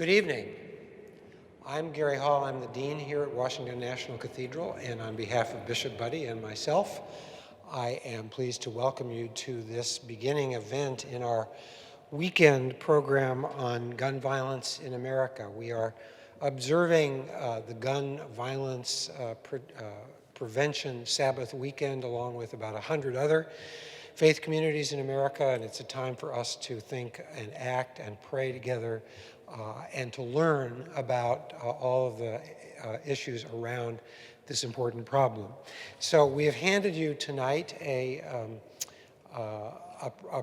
Good evening. I'm Gary Hall. I'm the dean here at Washington National Cathedral, and on behalf of Bishop Budde and myself, I am pleased to welcome you to this beginning event in our weekend program on gun violence in America. We are observing the gun violence prevention Sabbath weekend along with about 100 other faith communities in America, and it's a time for us to think and act and pray together and to learn about all of the issues around this important problem. So we have handed you tonight a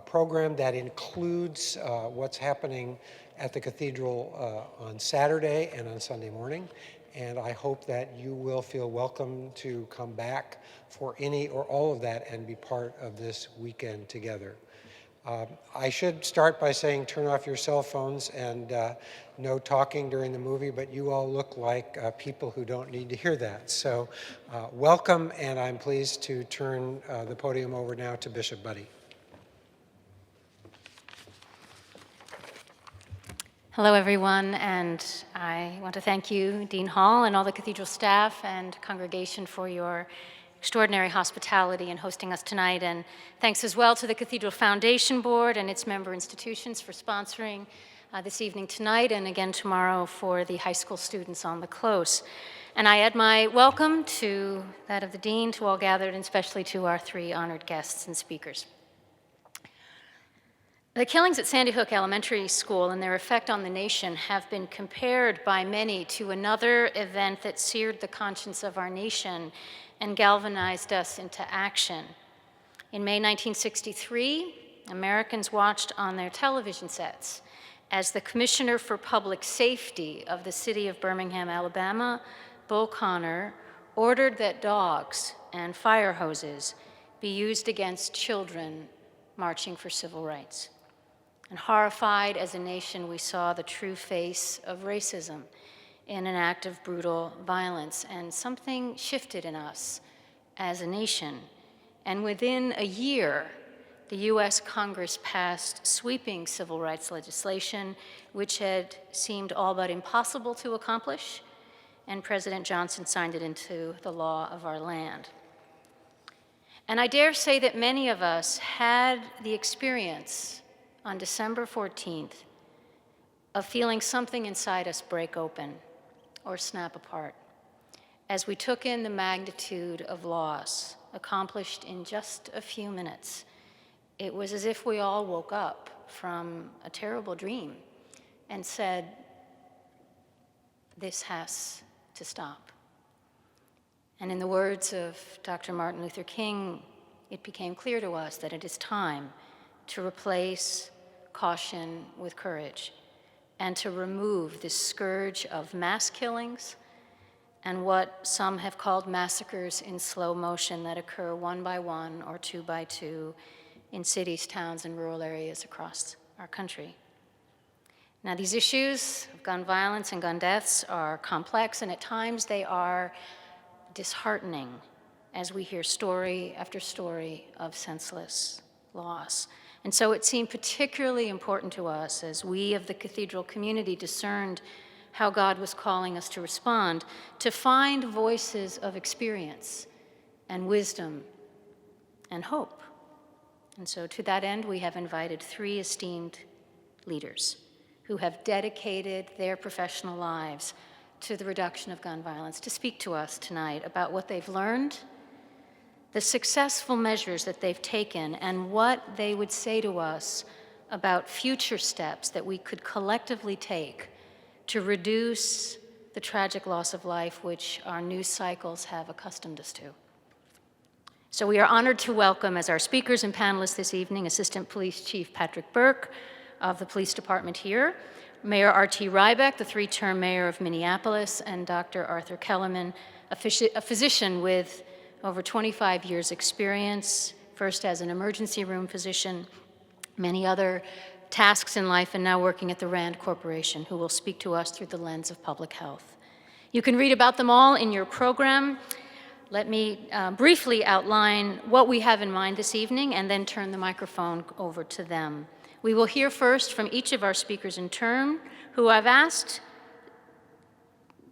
program that includes what's happening at the cathedral on Saturday and on Sunday morning, and I hope that you will feel welcome to come back for any or all of that and be part of this weekend together. I should start by saying turn off your cell phones and no talking during the movie, but you all look like people who don't need to hear that. So welcome, and I'm pleased to turn the podium over now to Bishop Budde. Hello, everyone, and I want to thank you, Dean Hall, and all the cathedral staff and congregation for your extraordinary hospitality in hosting us tonight, and thanks as well to the Cathedral Foundation Board and its member institutions for sponsoring this evening tonight and again tomorrow for the high school students on the Close. And I add my welcome to that of the Dean, to all gathered, and especially to our three honored guests and speakers. The killings at Sandy Hook Elementary School and their effect on the nation have been compared by many to another event that seared the conscience of our nation and galvanized us into action. In May 1963, Americans watched on their television sets as the Commissioner for Public Safety of the city of Birmingham, Alabama, Bull Connor, ordered that dogs and fire hoses be used against children marching for civil rights. And horrified as a nation, we saw the true face of racism in an act of brutal violence, and something shifted in us as a nation. And within a year, the US Congress passed sweeping civil rights legislation, which had seemed all but impossible to accomplish, and President Johnson signed it into the law of our land. And I dare say that many of us had the experience on December 14th of feeling something inside us break open or snap apart as we took in the magnitude of loss accomplished in just a few minutes. It was as if we all woke up from a terrible dream and said, this has to stop. And in the words of Dr. Martin Luther King, it became clear to us that it is time to replace caution with courage and to remove this scourge of mass killings and what some have called massacres in slow motion that occur one by one or two by two in cities, towns, and rural areas across our country. Now, these issues of gun violence and gun deaths are complex, and at times they are disheartening as we hear story after story of senseless loss. And so it seemed particularly important to us as we of the cathedral community discerned how God was calling us to respond, to find voices of experience and wisdom and hope. And so to that end, we have invited three esteemed leaders who have dedicated their professional lives to the reduction of gun violence to speak to us tonight about what they've learned, the successful measures that they've taken, and what they would say to us about future steps that we could collectively take to reduce the tragic loss of life which our news cycles have accustomed us to. So we are honored to welcome as our speakers and panelists this evening Assistant Police Chief Patrick Burke of the police department here, Mayor R.T. Rybak, the three-term mayor of Minneapolis, and Dr. Arthur Kellerman, a physician with over 25 years experience, first as an emergency room physician, many other tasks in life, and now working at the RAND Corporation, who will speak to us through the lens of public health. You can read about them all in your program. Let me briefly outline what we have in mind this evening and then turn the microphone over to them. We will hear first from each of our speakers in turn, who I've asked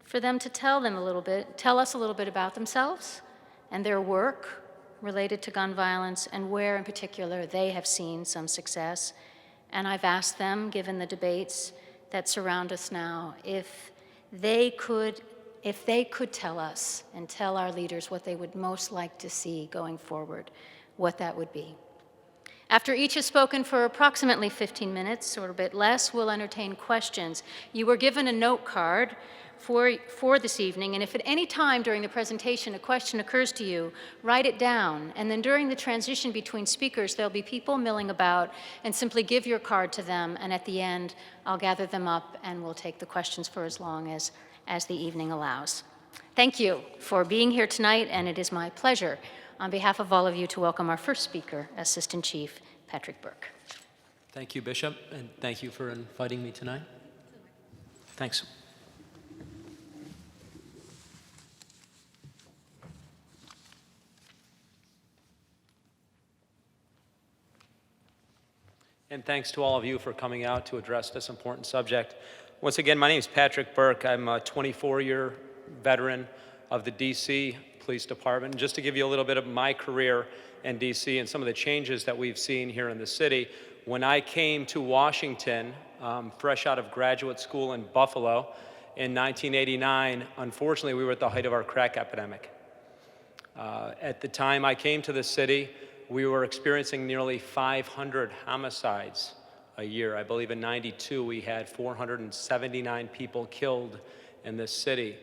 for them to tell us a little bit about themselves and their work related to gun violence and where in particular they have seen some success. And I've asked them, given the debates that surround us now, if they could tell us and tell our leaders what they would most like to see going forward, what that would be. After each has spoken for approximately 15 minutes or a bit less, we'll entertain questions. You were given a note card for this evening, and if at any time during the presentation a question occurs to you, write it down, and then during the transition between speakers, there'll be people milling about, and simply give your card to them, and at the end, I'll gather them up and we'll take the questions for as long as the evening allows. Thank you for being here tonight, and it is my pleasure, on behalf of all of you, to welcome our first speaker, Assistant Chief Patrick Burke. Thank you, Bishop, and thank you for inviting me tonight. Thanks. And thanks to all of you for coming out to address this important subject. Once again, my name is Patrick Burke. I'm a 24-year veteran of the D.C. Police Department. And just to give you a little bit of my career in D.C. and some of the changes that we've seen here in the city, when I came to Washington, fresh out of graduate school in Buffalo in 1989, unfortunately, we were at the height of our crack epidemic. At the time I came to the city, we were experiencing nearly 500 homicides a year. I believe in '92 we had 479 people killed in this city.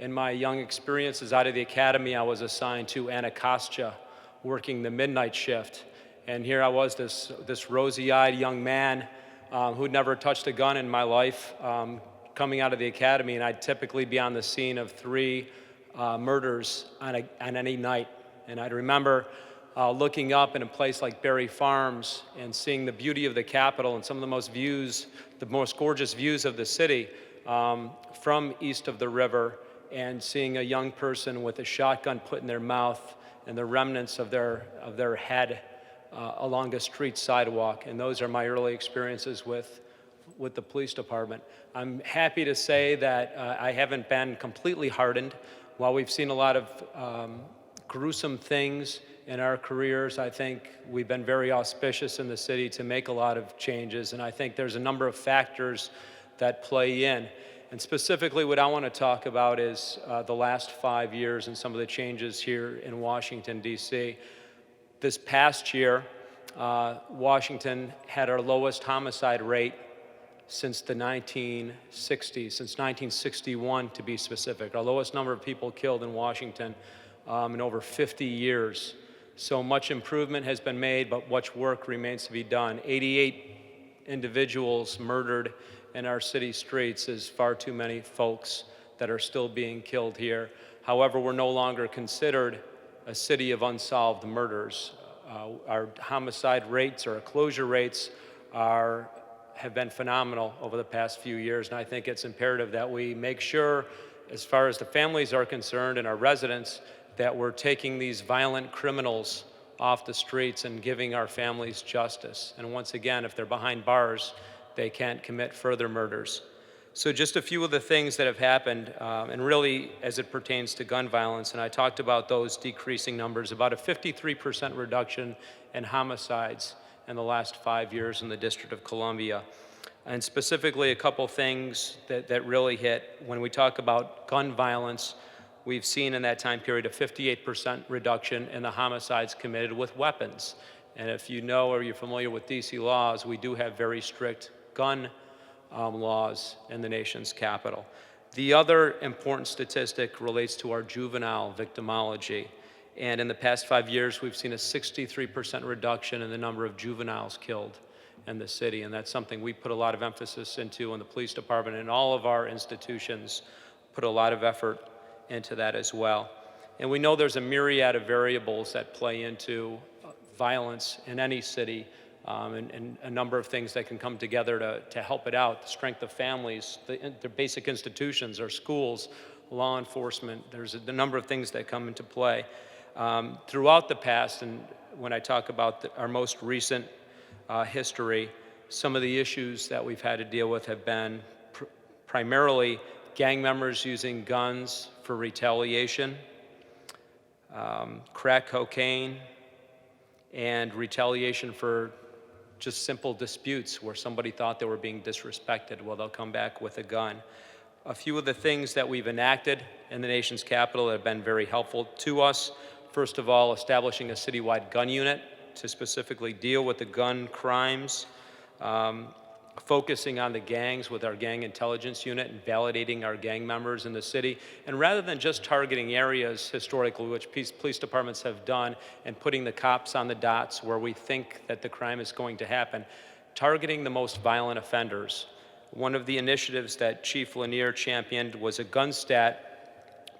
In my young experiences out of the academy, I was assigned to Anacostia, working the midnight shift. And here I was, this rosy-eyed young man who'd never touched a gun in my life, coming out of the academy, and I'd typically be on the scene of 3 murders on any night. And I'd remember looking up in a place like Berry Farms and seeing the beauty of the Capitol and some of the most gorgeous views of the city from east of the river, and seeing a young person with a shotgun put in their mouth and the remnants of their head along a street sidewalk. And those are my early experiences with the police department. I'm happy to say that I haven't been completely hardened. While we've seen a lot of gruesome things in our careers, I think we've been very auspicious in the city to make a lot of changes, and I think there's a number of factors that play in. And specifically what I want to talk about is the last 5 years and some of the changes here in Washington, D.C. This past year, Washington had our lowest homicide rate since the 1960s, since 1961 to be specific. Our lowest number of people killed in Washington in over 50 years. So much improvement has been made, but much work remains to be done. 88 individuals murdered in our city streets is far too many folks that are still being killed here. However, we're no longer considered a city of unsolved murders. Our homicide rates or closure rates have been phenomenal over the past few years, and I think it's imperative that we make sure, as far as the families are concerned and our residents, that we're taking these violent criminals off the streets and giving our families justice. And once again, if they're behind bars, they can't commit further murders. So just a few of the things that have happened, and really as it pertains to gun violence, and I talked about those decreasing numbers, about a 53% reduction in homicides in the last 5 years in the District of Columbia. And specifically a couple things that really hit. When we talk about gun violence, we've seen in that time period a 58% reduction in the homicides committed with weapons. And if you know or you're familiar with DC laws, we do have very strict gun laws in the nation's capital. The other important statistic relates to our juvenile victimology. And in the past 5 years, we've seen a 63% reduction in the number of juveniles killed in the city. And that's something we put a lot of emphasis into in the police department, and all of our institutions put a lot of effort into that as well. And we know there's a myriad of variables that play into violence in any city, and a number of things that can come together to help it out. The strength of families, the basic institutions, our schools, law enforcement. There's a number of things that come into play. Throughout the past, and when I talk about our most recent history, some of the issues that we've had to deal with have been primarily gang members using guns for retaliation, crack cocaine, and retaliation for just simple disputes where somebody thought they were being disrespected. Well, they'll come back with a gun. A few of the things that we've enacted in the nation's capital that have been very helpful to us. First of all, establishing a citywide gun unit to specifically deal with the gun crimes, focusing on the gangs with our gang intelligence unit and validating our gang members in the city. And rather than just targeting areas historically, which police departments have done, and putting the cops on the dots where we think that the crime is going to happen, targeting the most violent offenders. One of the initiatives that Chief Lanier championed was a GunStat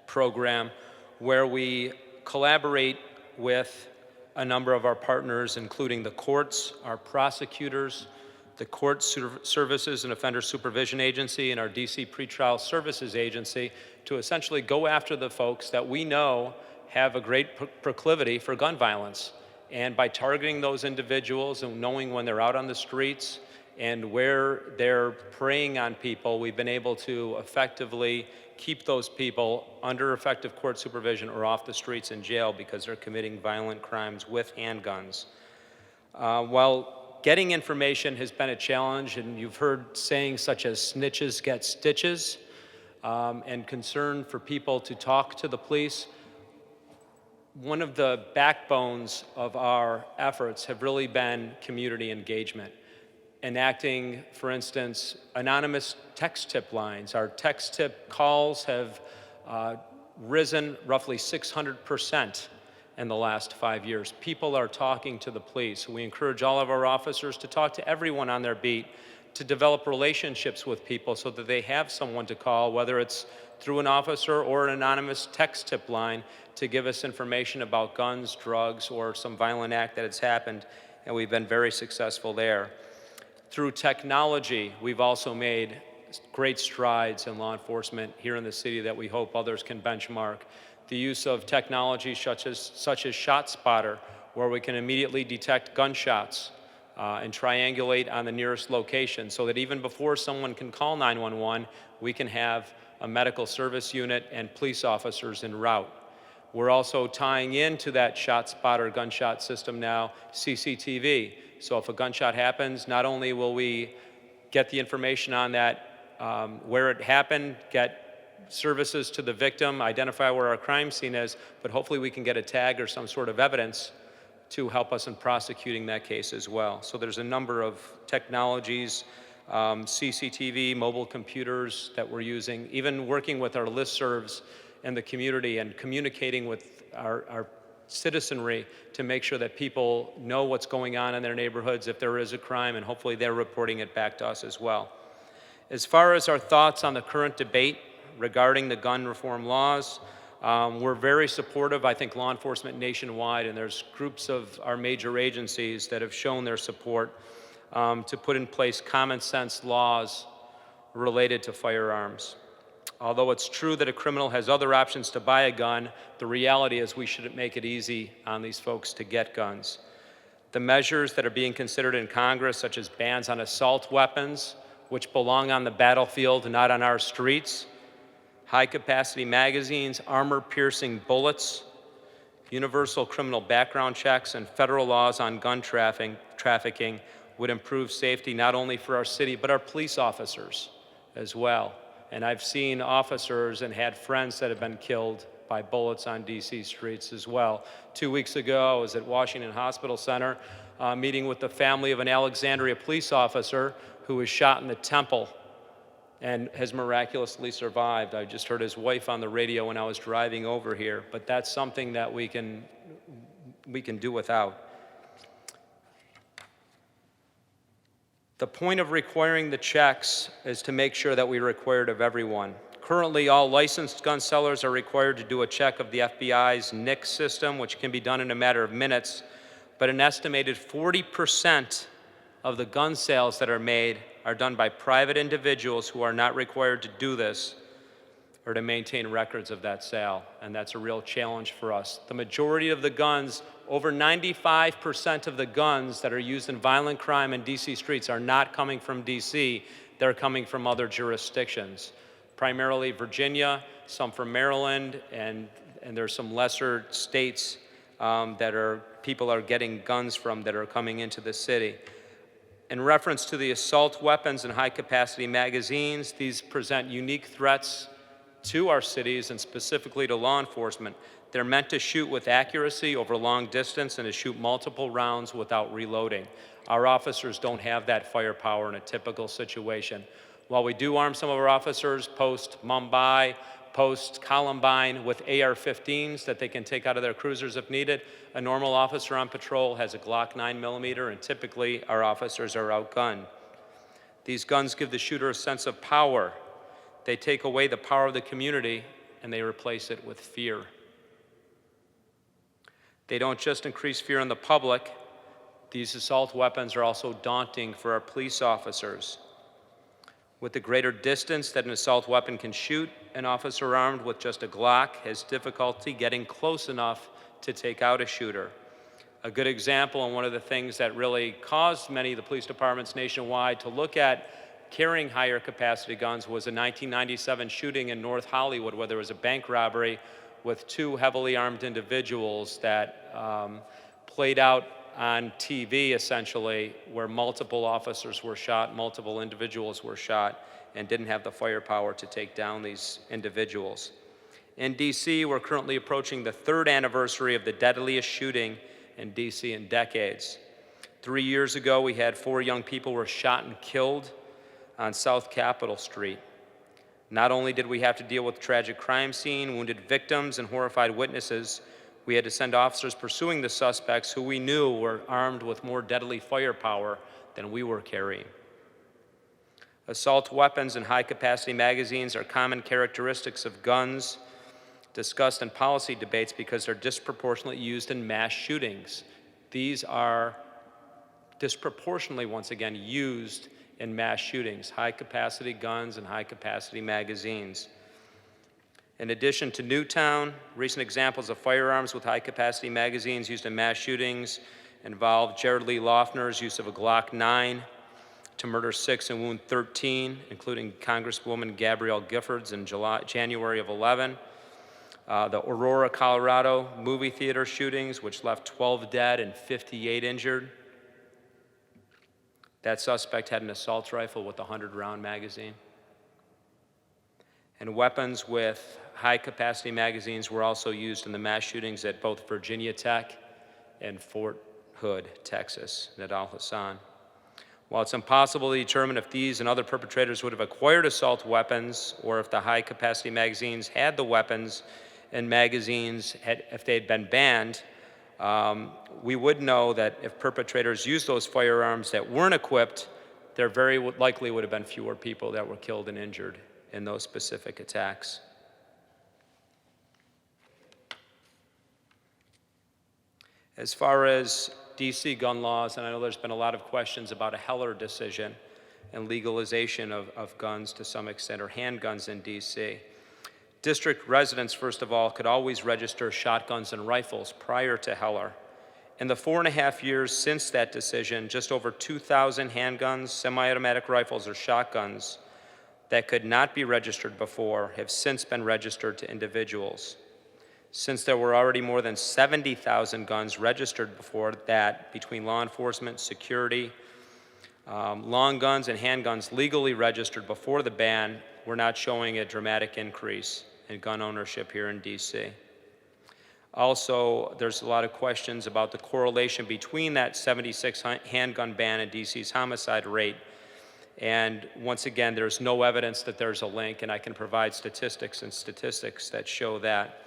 program where we collaborate with a number of our partners, including the courts, our prosecutors, the Court Services and Offender Supervision Agency, and our DC Pretrial Services Agency, to essentially go after the folks that we know have a great proclivity for gun violence. And by targeting those individuals and knowing when they're out on the streets and where they're preying on people, we've been able to effectively keep those people under effective court supervision or off the streets in jail because they're committing violent crimes with handguns. While getting information has been a challenge, and you've heard sayings such as snitches get stitches, and concern for people to talk to the police, one of the backbones of our efforts have really been community engagement. Enacting, for instance, anonymous text tip lines. Our text tip calls have risen roughly 600% in the last 5 years. People are talking to the police. We encourage all of our officers to talk to everyone on their beat, to develop relationships with people so that they have someone to call, whether it's through an officer or an anonymous text tip line, to give us information about guns, drugs, or some violent act that has happened, and we've been very successful there. Through technology, we've also made great strides in law enforcement here in the city that we hope others can benchmark. The use of technology such as ShotSpotter, where we can immediately detect gunshots and triangulate on the nearest location so that even before someone can call 911, we can have a medical service unit and police officers en route. We're also tying into that ShotSpotter gunshot system now CCTV. So if a gunshot happens, not only will we get the information on that, where it happened, get services to the victim, identify where our crime scene is, but hopefully we can get a tag or some sort of evidence to help us in prosecuting that case as well. So there's a number of technologies, CCTV, mobile computers that we're using, even working with our listservs in the community and communicating with our citizenry to make sure that people know what's going on in their neighborhoods if there is a crime, and hopefully they're reporting it back to us as well. As far as our thoughts on the current debate regarding the gun reform laws, we're very supportive. I think law enforcement nationwide, and there's groups of our major agencies that have shown their support to put in place common sense laws related to firearms. Although it's true that a criminal has other options to buy a gun, the reality is we shouldn't make it easy on these folks to get guns. The measures that are being considered in Congress, such as bans on assault weapons, which belong on the battlefield and not on our streets, high-capacity magazines, armor-piercing bullets, universal criminal background checks, and federal laws on gun trafficking would improve safety not only for our city, but our police officers as well. And I've seen officers and had friends that have been killed by bullets on DC streets as well. 2 weeks ago, I was at Washington Hospital Center meeting with the family of an Alexandria police officer who was shot in the temple and has miraculously survived. I just heard his wife on the radio when I was driving over here, but that's something that we can do without. The point of requiring the checks is to make sure that we require it of everyone. Currently, all licensed gun sellers are required to do a check of the FBI's NICS system, which can be done in a matter of minutes, but an estimated 40% of the gun sales that are made are done by private individuals who are not required to do this. or to maintain records of that sale, and that's a real challenge for us. The majority of the guns, over 95% of the guns that are used in violent crime in DC streets are not coming from DC, they're coming from other jurisdictions, primarily Virginia, some from Maryland, and there's some lesser states that people are getting guns from that are coming into the city. In reference to the assault weapons and high-capacity magazines, these present unique threats to our cities and specifically to law enforcement. They're meant to shoot with accuracy over long distance and to shoot multiple rounds without reloading. Our officers don't have that firepower in a typical situation. While we do arm some of our officers post-Mumbai, post-Columbine with AR-15s that they can take out of their cruisers if needed, a normal officer on patrol has a Glock 9mm, and typically our officers are outgunned. These guns give the shooter a sense of power. They take away the power of the community and they replace it with fear. They don't just increase fear in the public, these assault weapons are also daunting for our police officers. With the greater distance that an assault weapon can shoot, an officer armed with just a Glock has difficulty getting close enough to take out a shooter. A good example, and one of the things that really caused many of the police departments nationwide to look at carrying higher capacity guns, was a 1997 shooting in North Hollywood where there was a bank robbery with two heavily armed individuals that played out on TV, essentially, where multiple officers were shot, multiple individuals were shot, and didn't have the firepower to take down these individuals. In DC, we're currently approaching the 3rd anniversary of the deadliest shooting in DC in decades. 3 years ago, we had 4 young people were shot and killed on South Capitol Street. Not only did we have to deal with tragic crime scene, wounded victims, and horrified witnesses, we had to send officers pursuing the suspects who we knew were armed with more deadly firepower than we were carrying. Assault weapons and high-capacity magazines are common characteristics of guns discussed in policy debates because they're disproportionately used in mass shootings. These are disproportionately, once again, used in mass shootings, high-capacity guns and high-capacity magazines. In addition to Newtown, recent examples of firearms with high-capacity magazines used in mass shootings involve Jared Lee Loeffner's use of a Glock 9 to murder 6 and wound 13, including Congresswoman Gabrielle Giffords in January of 11. The Aurora, Colorado movie theater shootings, which left 12 dead and 58 injured. That suspect had an assault rifle with a 100-round magazine. And weapons with high-capacity magazines were also used in the mass shootings at both Virginia Tech and Fort Hood, Texas, at Al-Hassan. While it's impossible to determine if these and other perpetrators would have acquired assault weapons or if the high-capacity magazines had the weapons and magazines if they had been banned, we would know that if perpetrators used those firearms that weren't equipped, there very likely would have been fewer people that were killed and injured in those specific attacks. As far as DC gun laws, and I know there's been a lot of questions about a Heller decision and legalization of guns to some extent, or handguns in DC. District residents, first of all, could always register shotguns and rifles prior to Heller. In the 4.5 years since that decision, just over 2,000 handguns, semi-automatic rifles, or shotguns that could not be registered before have since been registered to individuals. Since there were already more than 70,000 guns registered before that between law enforcement, security, long guns and handguns legally registered before the ban, we're not showing a dramatic increase in gun ownership here in DC. Also, there's a lot of questions about the correlation between that 76 handgun ban and DC's homicide rate. And once again, there's no evidence that there's a link, and I can provide statistics that show that.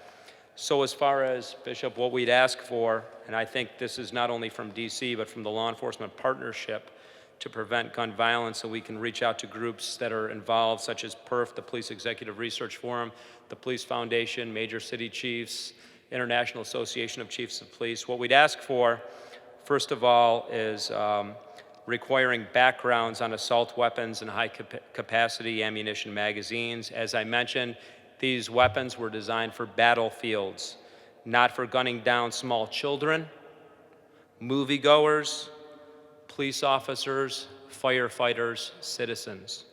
So as far as, Bishop, what we'd ask for, and I think this is not only from DC, but from the Law Enforcement Partnership to Prevent Gun Violence, so we can reach out to groups that are involved, such as PERF, the Police Executive Research Forum, the Police Foundation, Major City Chiefs, International Association of Chiefs of Police. What we'd ask for, first of all, is requiring backgrounds on assault weapons and high-capacity ammunition magazines. As I mentioned, These weapons were designed for battlefields, not for gunning down small children, moviegoers, police officers, firefighters, citizens.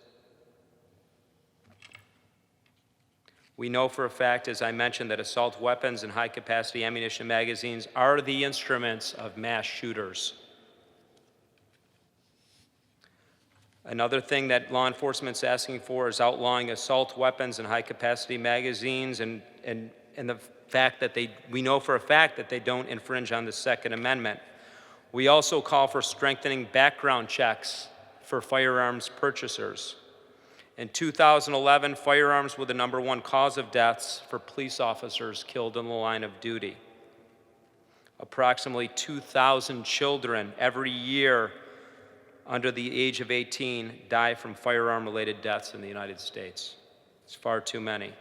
We know for a fact, as I mentioned, that assault weapons and high-capacity ammunition magazines are the instruments of mass shooters. Another thing that law enforcement's asking for is outlawing assault weapons and high-capacity magazines, and the fact that we know for a fact that they don't infringe on the Second Amendment. We also call for strengthening background checks for firearms purchasers. In 2011, firearms were the #1 cause of deaths for police officers killed in the line of duty. Approximately 2,000 children every year under the age of 18 die from firearm-related deaths in the United States. It's far too many.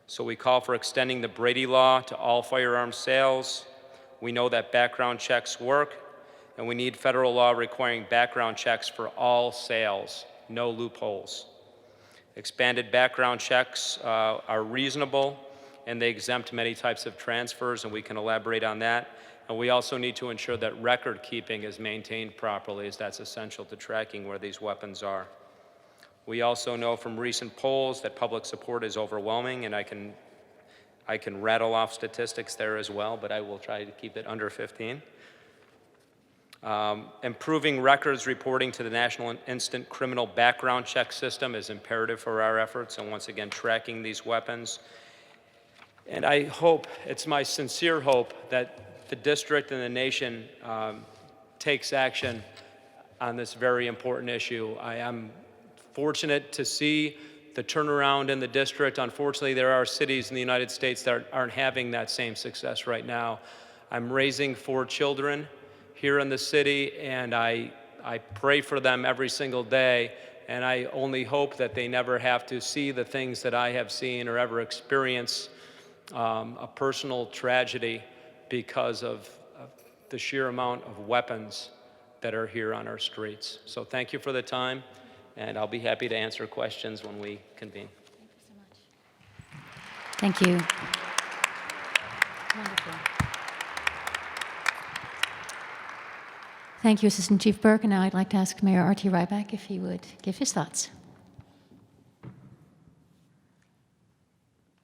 So we call for extending the Brady Law to all firearm sales. We know that background checks work, and we need federal law requiring background checks for all sales, no loopholes. Expanded background checks are reasonable, and they exempt many types of transfers, and we can elaborate on that. And we also need to ensure that record keeping is maintained properly, as that's essential to tracking where these weapons are. We also know from recent polls that public support is overwhelming, and I can rattle off statistics there as well, but I will try to keep it under 15. Improving records reporting to the National Instant Criminal Background Check System is imperative for our efforts, and once again, tracking these weapons. And I hope, it's my sincere hope, that the district and the nation takes action on this very important issue. I am fortunate to see the turnaround in the district. Unfortunately, there are cities in the United States that aren't having that same success right now. I'm raising 4 children here in the city, and I pray for them every single day, and I only hope that they never have to see the things that I have seen or ever experience a personal tragedy because of the sheer amount of weapons that are here on our streets. So thank you for the time, and I'll be happy to answer questions when we convene. Thank you. Wonderful. Thank you, Assistant Chief Burke. And now I'd like to ask Mayor R.T. Rybak if he would give his thoughts.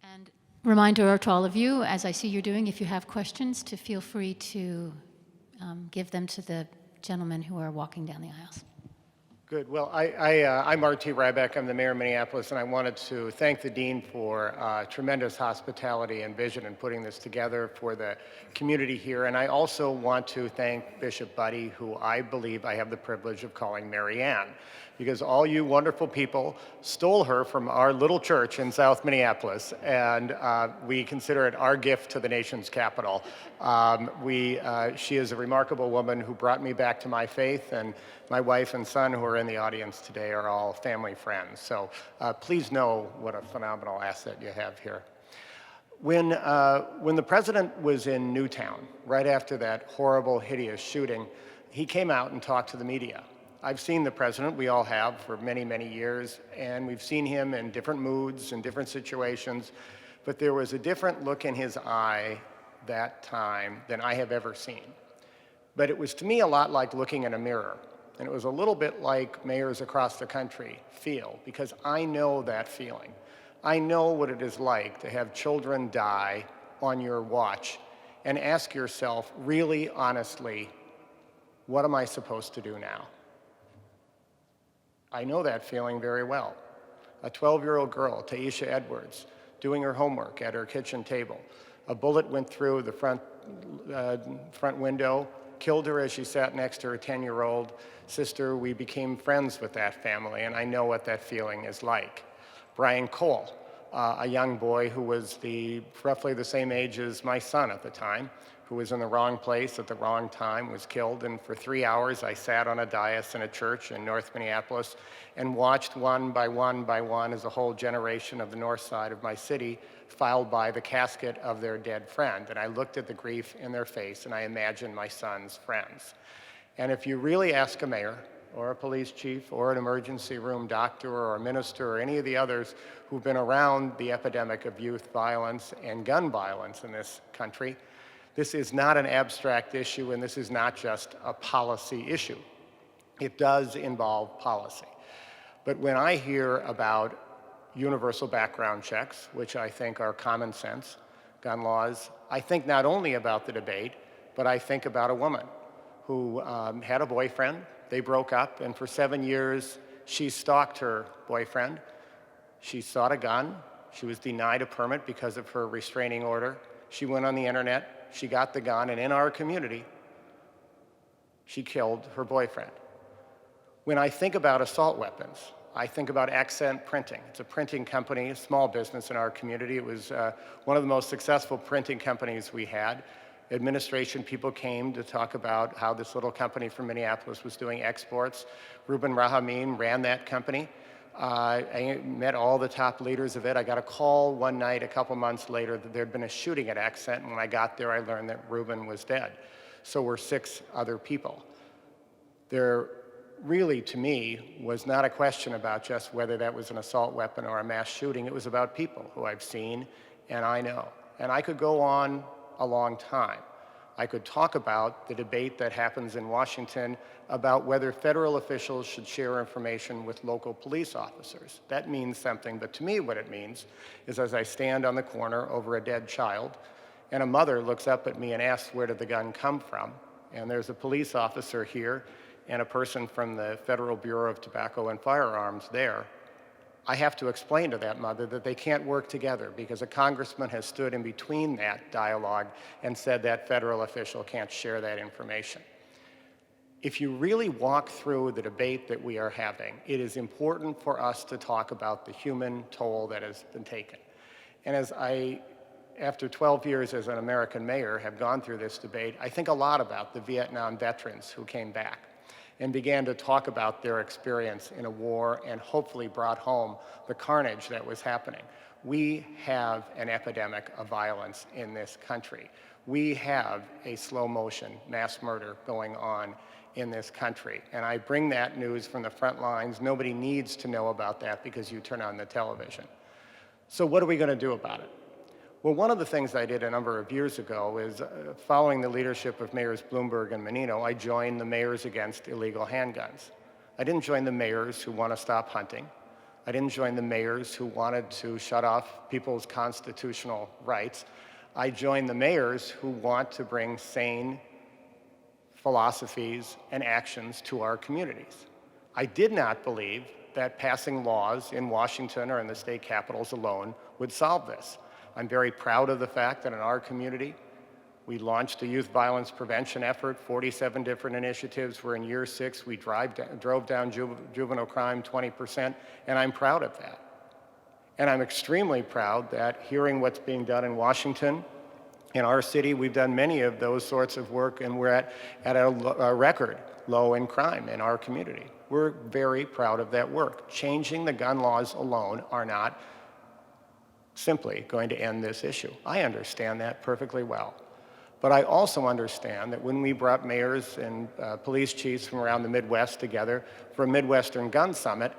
And reminder to all of you, as I see you're doing, if you have questions, to feel free to give them to the gentlemen who are walking down the aisles. Good. Well, I'm R.T. Rybak. I'm the mayor of Minneapolis, and I wanted to thank the dean for tremendous hospitality and vision in putting this together for the community here. And I also want to thank Bishop Budde, who I believe I have the privilege of calling Mariann, because all you wonderful people stole her from our little church in South Minneapolis, and we consider it our gift to the nation's capital. She is a remarkable woman who brought me back to my faith, and my wife and son, who are in the audience today, are all family friends. So please know what a phenomenal asset you have here. When the president was in Newtown, right after that horrible, hideous shooting, he came out and talked to the media. I've seen the president, we all have, for many, many years, and we've seen him in different moods and different situations, but there was a different look in his eye that time than I have ever seen. But it was, to me, a lot like looking in a mirror. And it was a little bit like mayors across the country feel, because I know that feeling. I know what it is like to have children die on your watch and ask yourself, really honestly, what am I supposed to do now? I know that feeling very well. A 12-year-old girl, Taisha Edwards, doing her homework at her kitchen table. A bullet went through the front window, killed her as she sat next to her 10-year-old sister. We became friends with that family, and I know what that feeling is like. Brian Cole, a young boy who was roughly the same age as my son at the time, who was in the wrong place at the wrong time, was killed. And for 3 hours, I sat on a dais in a church in North Minneapolis and watched one by one by one as a whole generation of the north side of my city filed by the casket of their dead friend. And I looked at the grief in their face, and I imagined my son's friends. And if you really ask a mayor, or a police chief or an emergency room doctor or a minister or any of the others who've been around the epidemic of youth violence and gun violence in this country, this is not an abstract issue, and this is not just a policy issue. It does involve policy. But when I hear about universal background checks, which I think are common sense, gun laws, I think not only about the debate, but I think about a woman who had a boyfriend. They broke up, and for 7 years, she stalked her boyfriend. She sought a gun. She was denied a permit because of her restraining order. She went on the internet. She got the gun, and in our community, she killed her boyfriend. When I think about assault weapons, I think about Accent Printing. It's a printing company, a small business in our community. It was one of the most successful printing companies we had. Administration people came to talk about how this little company from Minneapolis was doing exports. Ruben Rahamim ran that company. I met all the top leaders of it. I got a call one night a couple months later that there had been a shooting at Accent, and when I got there, I learned that Ruben was dead. So were 6 other people. There really, to me, was not a question about just whether that was an assault weapon or a mass shooting. It was about people who I've seen and I know. And I could go on a long time. I could talk about the debate that happens in Washington about whether federal officials should share information with local police officers. That means something, but to me what it means is as I stand on the corner over a dead child and a mother looks up at me and asks, where did the gun come from? And there's a police officer here and a person from the Federal Bureau of Tobacco and Firearms there, I have to explain to that mother that they can't work together because a congressman has stood in between that dialogue and said that federal official can't share that information. If you really walk through the debate that we are having, it is important for us to talk about the human toll that has been taken. And as I, after 12 years as an American mayor, have gone through this debate, I think a lot about the Vietnam veterans who came back and began to talk about their experience in a war and hopefully brought home the carnage that was happening. We have an epidemic of violence in this country. We have a slow motion mass murder going on in this country. And I bring that news from the front lines. Nobody needs to know about that because you turn on the television. So what are we going to do about it? Well, one of the things I did a number of years ago is, following the leadership of Mayors Bloomberg and Menino, I joined the Mayors Against Illegal Handguns. I didn't join the mayors who want to stop hunting. I didn't join the mayors who wanted to shut off people's constitutional rights. I joined the mayors who want to bring sane philosophies and actions to our communities. I did not believe that passing laws in Washington or in the state capitals alone would solve this. I'm very proud of the fact that in our community, we launched a youth violence prevention effort, 47 different initiatives. We're in year 6. We drove down juvenile crime 20%, and I'm proud of that. And I'm extremely proud that hearing what's being done in Washington, in our city, we've done many of those sorts of work, and we're at a record low in crime in our community. We're very proud of that work. Changing the gun laws alone are not simply going to end this issue. I understand that perfectly well. But I also understand that when we brought mayors and police chiefs from around the Midwest together for a Midwestern Gun Summit,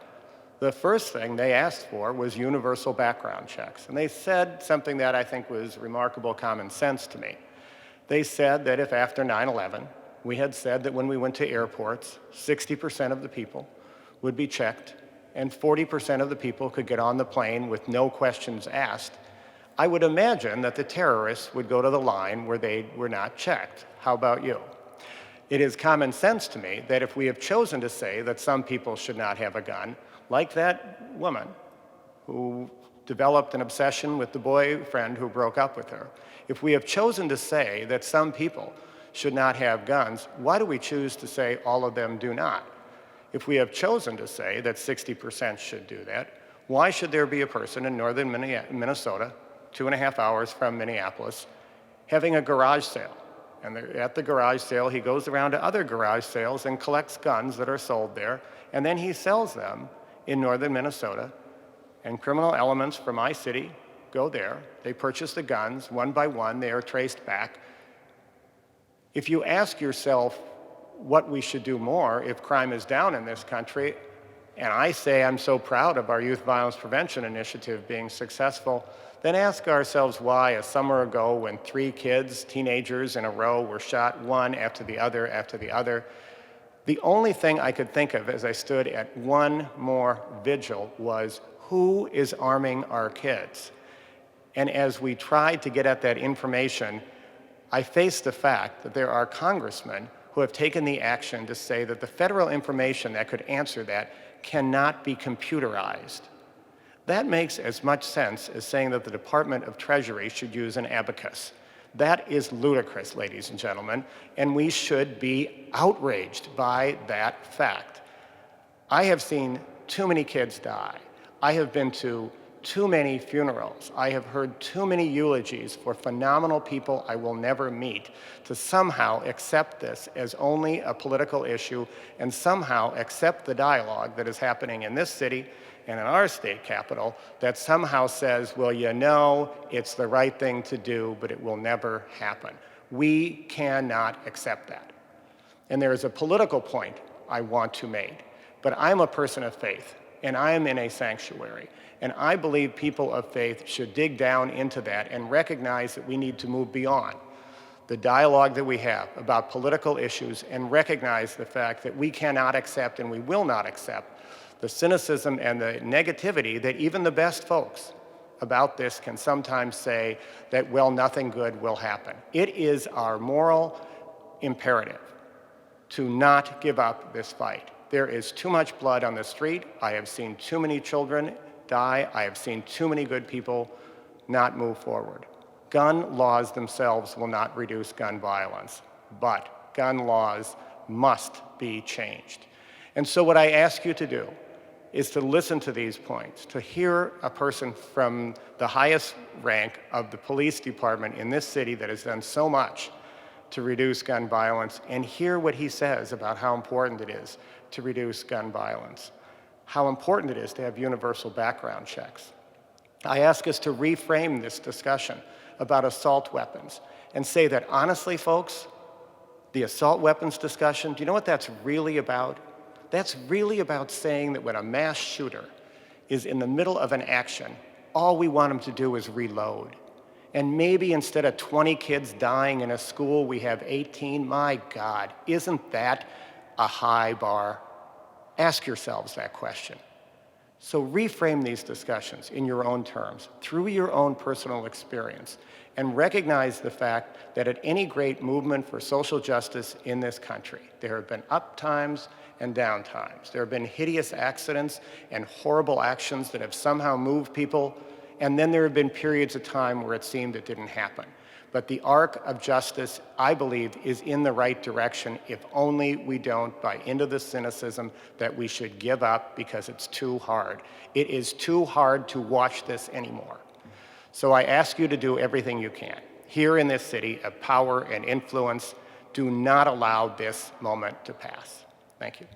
the first thing they asked for was universal background checks. And they said something that I think was remarkable common sense to me. They said that if after 9/11, we had said that when we went to airports, 60% of the people would be checked and 40% of the people could get on the plane with no questions asked, I would imagine that the terrorists would go to the line where they were not checked. How about you? It is common sense to me that if we have chosen to say that some people should not have a gun, like that woman who developed an obsession with the boyfriend who broke up with her, if we have chosen to say that some people should not have guns, why do we choose to say all of them do not? If we have chosen to say that 60% should do that, why should there be a person in northern Minnesota, 2.5 hours from Minneapolis, having a garage sale? And at the garage sale, he goes around to other garage sales and collects guns that are sold there, and then he sells them in northern Minnesota. And criminal elements from my city go there. They purchase the guns. One by one, they are traced back. If you ask yourself, what we should do more if crime is down in this country, and I say I'm so proud of our Youth Violence Prevention Initiative being successful, then ask ourselves why a summer ago when 3 kids, teenagers in a row, were shot one after the other, the only thing I could think of as I stood at one more vigil was, who is arming our kids? And as we tried to get at that information, I faced the fact that there are congressmen who have taken the action to say that the federal information that could answer that cannot be computerized. That makes as much sense as saying that the Department of Treasury should use an abacus. That is ludicrous, ladies and gentlemen, and we should be outraged by that fact. I have seen too many kids die. I have been to too many funerals. I have heard too many eulogies for phenomenal people I will never meet to somehow accept this as only a political issue and somehow accept the dialogue that is happening in this city and in our state capital that somehow says, well, you know, it's the right thing to do, but it will never happen. We cannot accept that. And there is a political point I want to make, but I'm a person of faith, and I am in a sanctuary. And I believe people of faith should dig down into that and recognize that we need to move beyond the dialogue that we have about political issues and recognize the fact that we cannot accept and we will not accept the cynicism and the negativity that even the best folks about this can sometimes say that, well, nothing good will happen. It is our moral imperative to not give up this fight. There is too much blood on the street. I have seen too many children die. I have seen too many good people not move forward. Gun laws themselves will not reduce gun violence, but gun laws must be changed. And so what I ask you to do is to listen to these points, to hear a person from the highest rank of the police department in this city that has done so much to reduce gun violence, and hear what he says about how important it is to reduce gun violence, how important it is to have universal background checks. I ask us to reframe this discussion about assault weapons and say that honestly, folks, the assault weapons discussion, do you know what that's really about? That's really about saying that when a mass shooter is in the middle of an action, all we want him to do is reload. And maybe instead of 20 kids dying in a school, we have 18. My God, isn't that a high bar? Ask yourselves that question. So reframe these discussions in your own terms, through your own personal experience, and recognize the fact that at any great movement for social justice in this country, there have been up times and down times. There have been hideous accidents and horrible actions that have somehow moved people, and then there have been periods of time where it seemed it didn't happen. But the arc of justice, I believe, is in the right direction if only we don't buy into the cynicism that we should give up because it's too hard. It is too hard to watch this anymore. So I ask you to do everything you can. Here in this city of power and influence, do not allow this moment to pass. Thank you.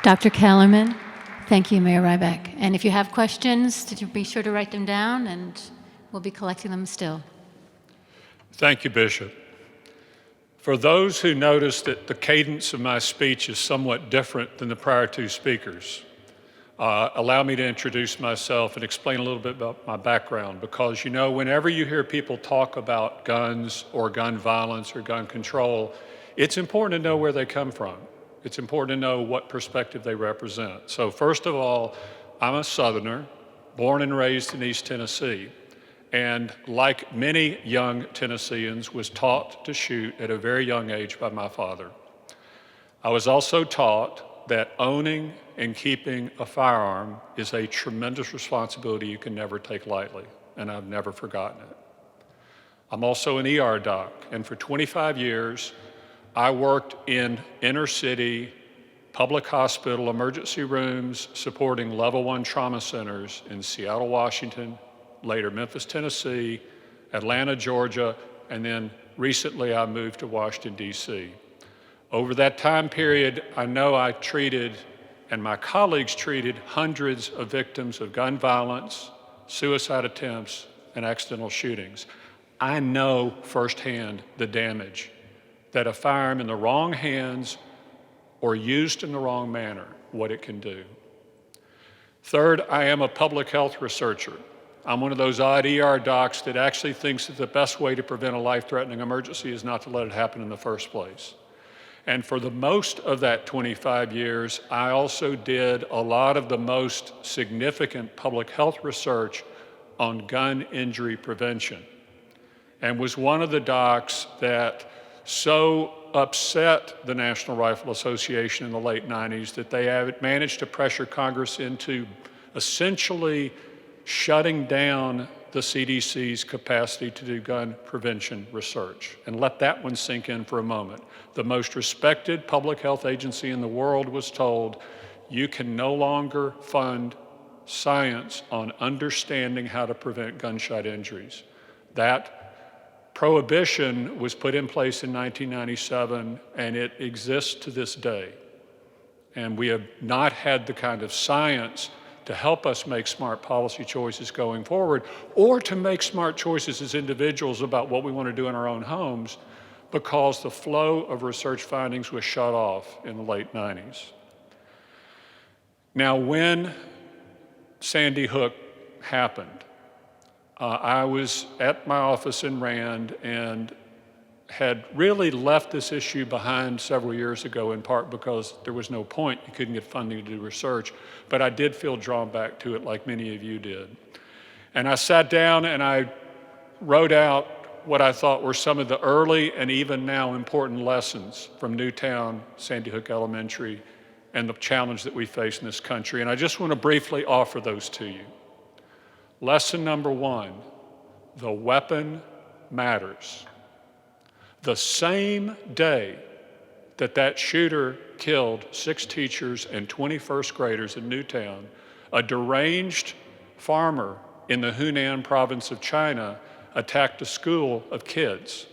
Dr. Kellerman, thank you, Mayor Rybak. And if you have questions, be sure to write them down, and we'll be collecting them still. Thank you, Bishop. For those who noticed that the cadence of my speech is somewhat different than the prior two speakers, allow me to introduce myself and explain a little bit about my background, because you know, whenever you hear people talk about guns or gun violence or gun control, it's important to know where they come from. It's important to know what perspective they represent. So first of all, I'm a Southerner, born and raised in East Tennessee, and like many young Tennesseans, was taught to shoot at a very young age by my father. I was also taught that owning and keeping a firearm is a tremendous responsibility you can never take lightly, and I've never forgotten it. I'm also an ER doc, and for 25 years, I worked in inner city public hospital emergency rooms supporting level 1 trauma centers in Seattle, Washington, later Memphis, Tennessee, Atlanta, Georgia, and then recently I moved to Washington, D.C. Over that time period, I know I treated, and my colleagues treated, hundreds of victims of gun violence, suicide attempts, and accidental shootings. I know firsthand the damage that a firearm in the wrong hands or used in the wrong manner, what it can do. Third, I am a public health researcher. I'm one of those odd ER docs that actually thinks that the best way to prevent a life-threatening emergency is not to let it happen in the first place. And for the most of that 25 years, I also did a lot of the most significant public health research on gun injury prevention, and was one of the docs that so upset the National Rifle Association in the late 90s that they managed to pressure Congress into essentially shutting down the CDC's capacity to do gun prevention research. And let that one sink in for a moment. The most respected public health agency in the world was told, you can no longer fund science on understanding how to prevent gunshot injuries. That prohibition was put in place in 1997, and it exists to this day. And we have not had the kind of science to help us make smart policy choices going forward, or to make smart choices as individuals about what we want to do in our own homes, because the flow of research findings was shut off in the late 90s. Now, when Sandy Hook happened, I was at my office in Rand and had really left this issue behind several years ago, in part because there was no point. You couldn't get funding to do research. But I did feel drawn back to it like many of you did. And I sat down and I wrote out what I thought were some of the early and even now important lessons from Newtown, Sandy Hook Elementary, and the challenge that we face in this country. And I just want to briefly offer those to you. Lesson number one, the weapon matters. The same day that that shooter killed 6 teachers and 20 first graders in Newtown, a deranged farmer in the Hunan province of China attacked a school of kids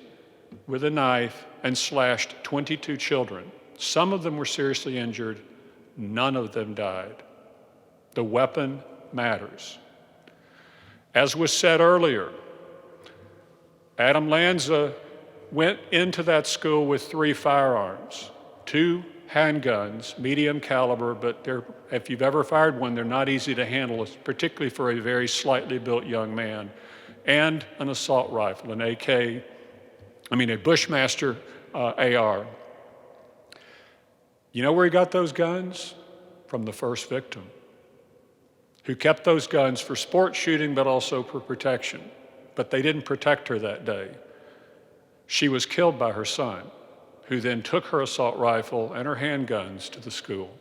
with a knife and slashed 22 children. Some of them were seriously injured. None of them died. The weapon matters. As was said earlier, Adam Lanza went into that school with 3 firearms, 2 handguns, medium caliber, but if you've ever fired one, they're not easy to handle, particularly for a very slightly built young man, and an assault rifle, a Bushmaster AR. You know where he got those guns? From the first victim, who kept those guns for sport shooting, but also for protection. But they didn't protect her that day. She was killed by her son, who then took her assault rifle and her handguns to the school.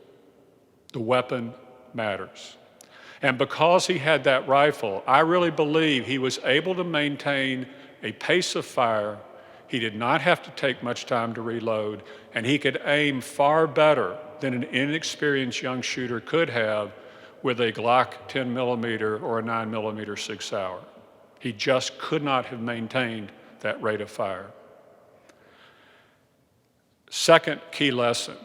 The weapon matters. And because he had that rifle, I really believe he was able to maintain a pace of fire. He did not have to take much time to reload, and he could aim far better than an inexperienced young shooter could have with a Glock 10 millimeter or a 9 millimeter 6 Sauer. He just could not have maintained that rate of fire. Second key lesson.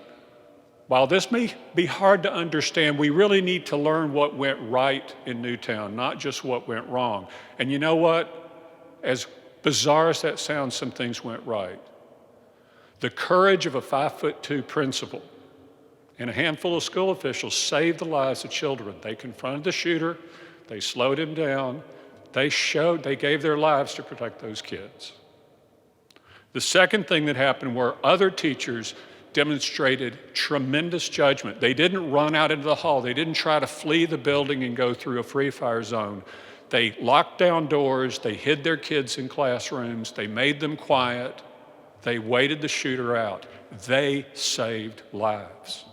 While this may be hard to understand, we really need to learn what went right in Newtown, not just what went wrong. And you know what? As bizarre as that sounds, some things went right. The courage of a 5'2" principal and a handful of school officials saved the lives of children. They confronted the shooter, they slowed him down, they gave their lives to protect those kids. The second thing that happened were other teachers demonstrated tremendous judgment. They didn't run out into the hall. They didn't try to flee the building and go through a free fire zone. They locked down doors. They hid their kids in classrooms. They made them quiet. They waited the shooter out. They saved lives.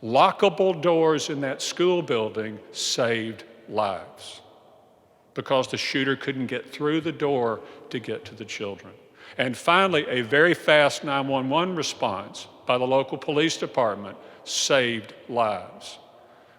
Lockable doors in that school building saved lives because the shooter couldn't get through the door to get to the children. And finally, a very fast 911 response by the local police department saved lives.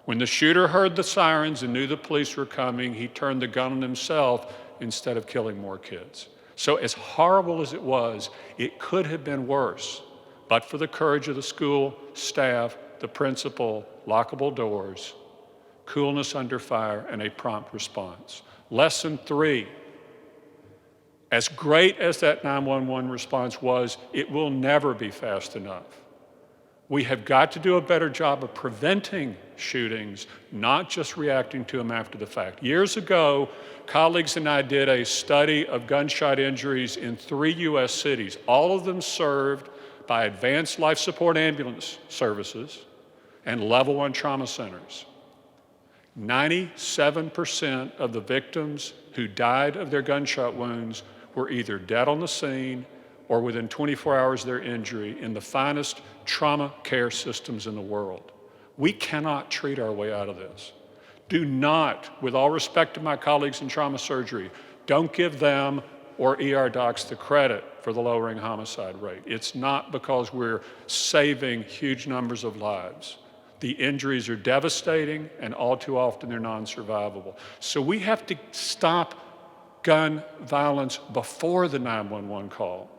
When the shooter heard the sirens and knew the police were coming, he turned the gun on himself instead of killing more kids. So as horrible as it was, it could have been worse, but for the courage of the school staff, the principal, lockable doors, coolness under fire, and a prompt response. Lesson 3, as great as that 911 response was, it will never be fast enough. We have got to do a better job of preventing shootings, not just reacting to them after the fact. Years ago, colleagues and I did a study of gunshot injuries in 3 U.S. cities, all of them served by advanced life support ambulance services and level 1 trauma centers. 97% of the victims who died of their gunshot wounds were either dead on the scene or within 24 hours of their injury in the finest trauma care systems in the world. We cannot treat our way out of this. Do not, with all respect to my colleagues in trauma surgery, don't give them or ER docs the credit for the lowering homicide rate. It's not because we're saving huge numbers of lives. The injuries are devastating, and all too often they're non-survivable. So we have to stop gun violence before the 911 call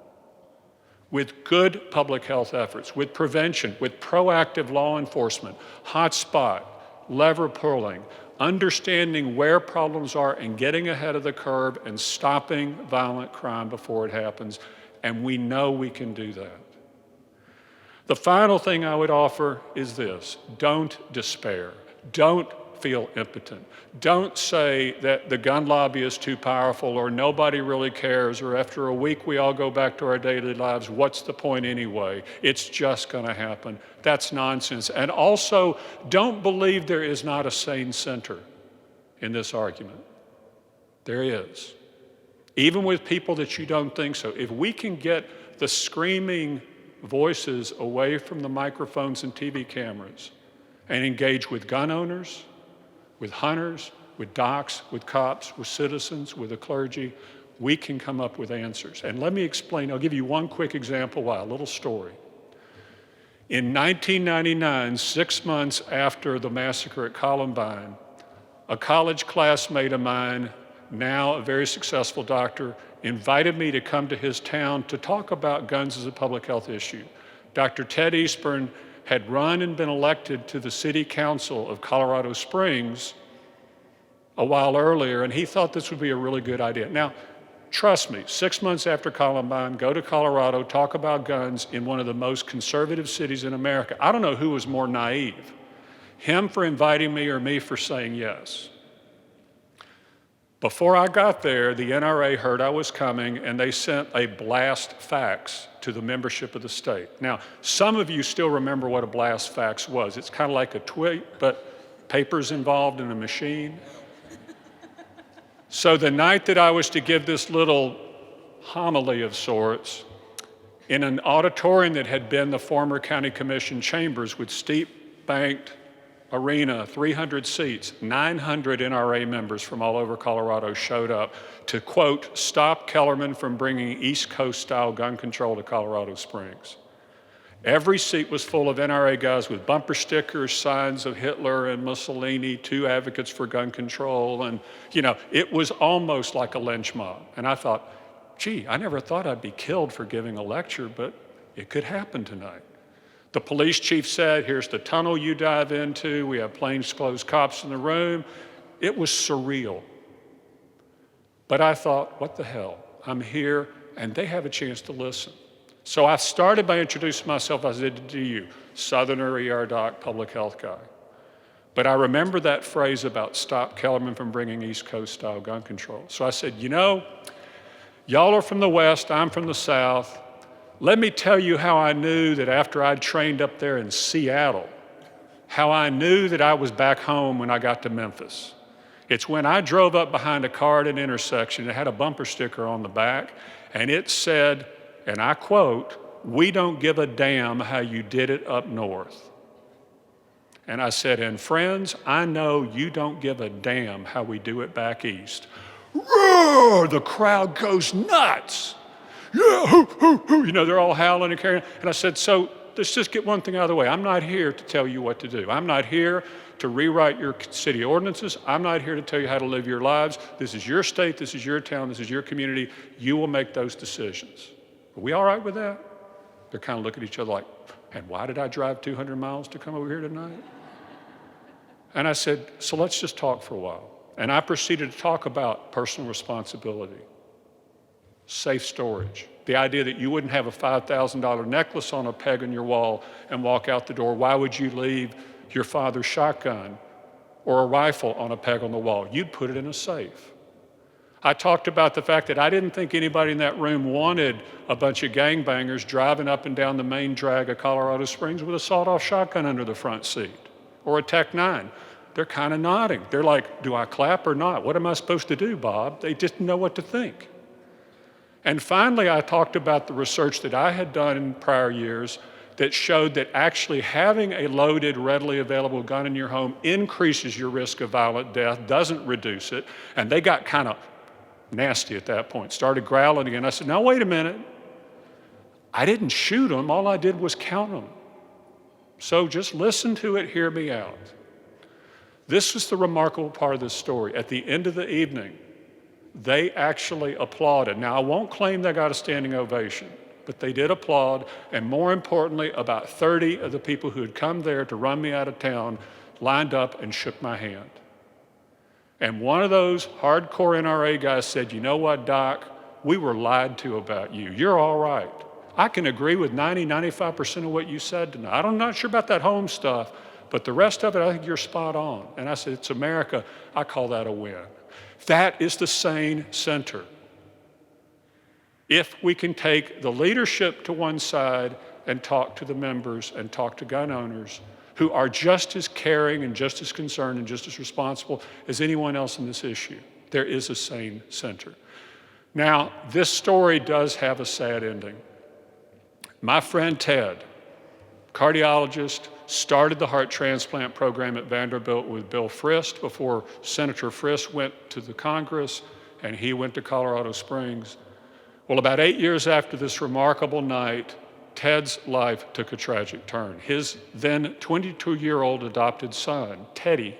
with good public health efforts, with prevention, with proactive law enforcement, hotspot, lever pulling, understanding where problems are and getting ahead of the curve and stopping violent crime before it happens. And we know we can do that. The final thing I would offer is this: don't despair. Don't feel impotent. Don't say that the gun lobby is too powerful or nobody really cares or after a week we all go back to our daily lives. What's the point anyway? It's just going to happen. That's nonsense. And also, don't believe there is not a sane center in this argument. There is. Even with people that you don't think so. If we can get the screaming voices away from the microphones and TV cameras and engage with gun owners, with hunters, with docs, with cops, with citizens, with the clergy, we can come up with answers. And let me explain. I'll give you one quick example why, a little story. In 1999, 6 months after the massacre at Columbine, a college classmate of mine, now a very successful doctor, invited me to come to his town to talk about guns as a public health issue. Dr. Ted Eastburn had run and been elected to the city council of Colorado Springs a while earlier, and he thought this would be a really good idea. Now, trust me, 6 months after Columbine, go to Colorado, talk about guns in one of the most conservative cities in America. I don't know who was more naive, him for inviting me or me for saying yes. Before I got there, the NRA heard I was coming, and they sent a blast fax to the membership of the state. Now, some of you still remember what a blast fax was. It's kind of like a tweet, but papers involved in a machine. So the night that I was to give this little homily of sorts, in an auditorium that had been the former county commission chambers with steep banked arena, 300 seats, 900 NRA members from all over Colorado showed up to, quote, stop Kellerman from bringing East Coast-style gun control to Colorado Springs. Every seat was full of NRA guys with bumper stickers, signs of Hitler and Mussolini, 2 advocates for gun control, and, it was almost like a lynch mob. And I thought, gee, I never thought I'd be killed for giving a lecture, but it could happen tonight. The police chief said, here's the tunnel you dive into. We have plainclothes cops in the room. It was surreal. But I thought, what the hell? I'm here, and they have a chance to listen. So I started by introducing myself as I did to you, Southerner, ER doc, public health guy. But I remember that phrase about stop Kellerman from bringing East Coast-style gun control. So I said, y'all are from the West, I'm from the South. Let me tell you how I knew that after I'd trained up there in Seattle, how I knew that I was back home when I got to Memphis. It's when I drove up behind a car at an intersection. It had a bumper sticker on the back, and it said, and I quote, "We don't give a damn how you did it up north." And I said, and friends, I know you don't give a damn how we do it back east. Roar! The crowd goes nuts. Yeah, hoo, hoo, hoo. They're all howling and carrying. And I said, so let's just get one thing out of the way. I'm not here to tell you what to do. I'm not here to rewrite your city ordinances. I'm not here to tell you how to live your lives. This is your state. This is your town. This is your community. You will make those decisions. Are we all right with that? They're kind of looking at each other like, and why did I drive 200 miles to come over here tonight? And I said, so let's just talk for a while. And I proceeded to talk about personal responsibility, safe storage, the idea that you wouldn't have a $5,000 necklace on a peg on your wall and walk out the door. Why would you leave your father's shotgun or a rifle on a peg on the wall? You'd put it in a safe. I talked about the fact that I didn't think anybody in that room wanted a bunch of gangbangers driving up and down the main drag of Colorado Springs with a sawed-off shotgun under the front seat or a Tech 9. They're kind of nodding. They're like, do I clap or not? What am I supposed to do, Bob? They didn't know what to think. And finally, I talked about the research that I had done in prior years that showed that actually having a loaded, readily available gun in your home increases your risk of violent death, doesn't reduce it. And they got kind of nasty at that point, started growling again. I said, now wait a minute. I didn't shoot them, all I did was count them. So just listen to it, hear me out. This was the remarkable part of this story. At the end of the evening, they actually applauded. Now, I won't claim they got a standing ovation, but they did applaud, and more importantly, about 30 of the people who had come there to run me out of town lined up and shook my hand. And one of those hardcore NRA guys said, you know what, Doc, we were lied to about you. You're all right. I can agree with 95% of what you said tonight. I'm not sure about that home stuff, but the rest of it, I think you're spot on. And I said, it's America. I call that a win. That is the sane center. If we can take the leadership to one side and talk to the members and talk to gun owners who are just as caring and just as concerned and just as responsible as anyone else in this issue, there is a sane center. Now, this story does have a sad ending. My friend Ted, cardiologist, started the heart transplant program at Vanderbilt with Bill Frist before Senator Frist went to the Congress and he went to Colorado Springs. Well, about 8 years after this remarkable night, Ted's life took a tragic turn. His then 22-year-old adopted son, Teddy,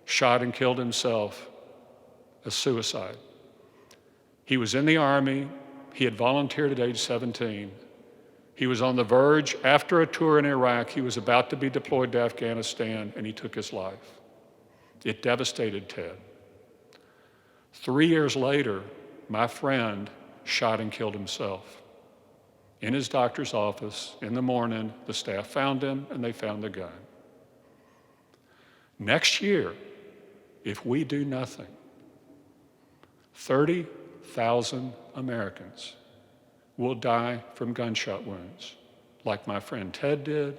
shot and killed himself, a suicide. He was in the Army. He had volunteered at age 17. He was on the verge, after a tour in Iraq, he was about to be deployed to Afghanistan, and he took his life. It devastated Ted. 3 years later, my friend shot and killed himself. In his doctor's office, in the morning, the staff found him, and they found the gun. Next year, if we do nothing, 30,000 Americans will die from gunshot wounds, like my friend Ted did,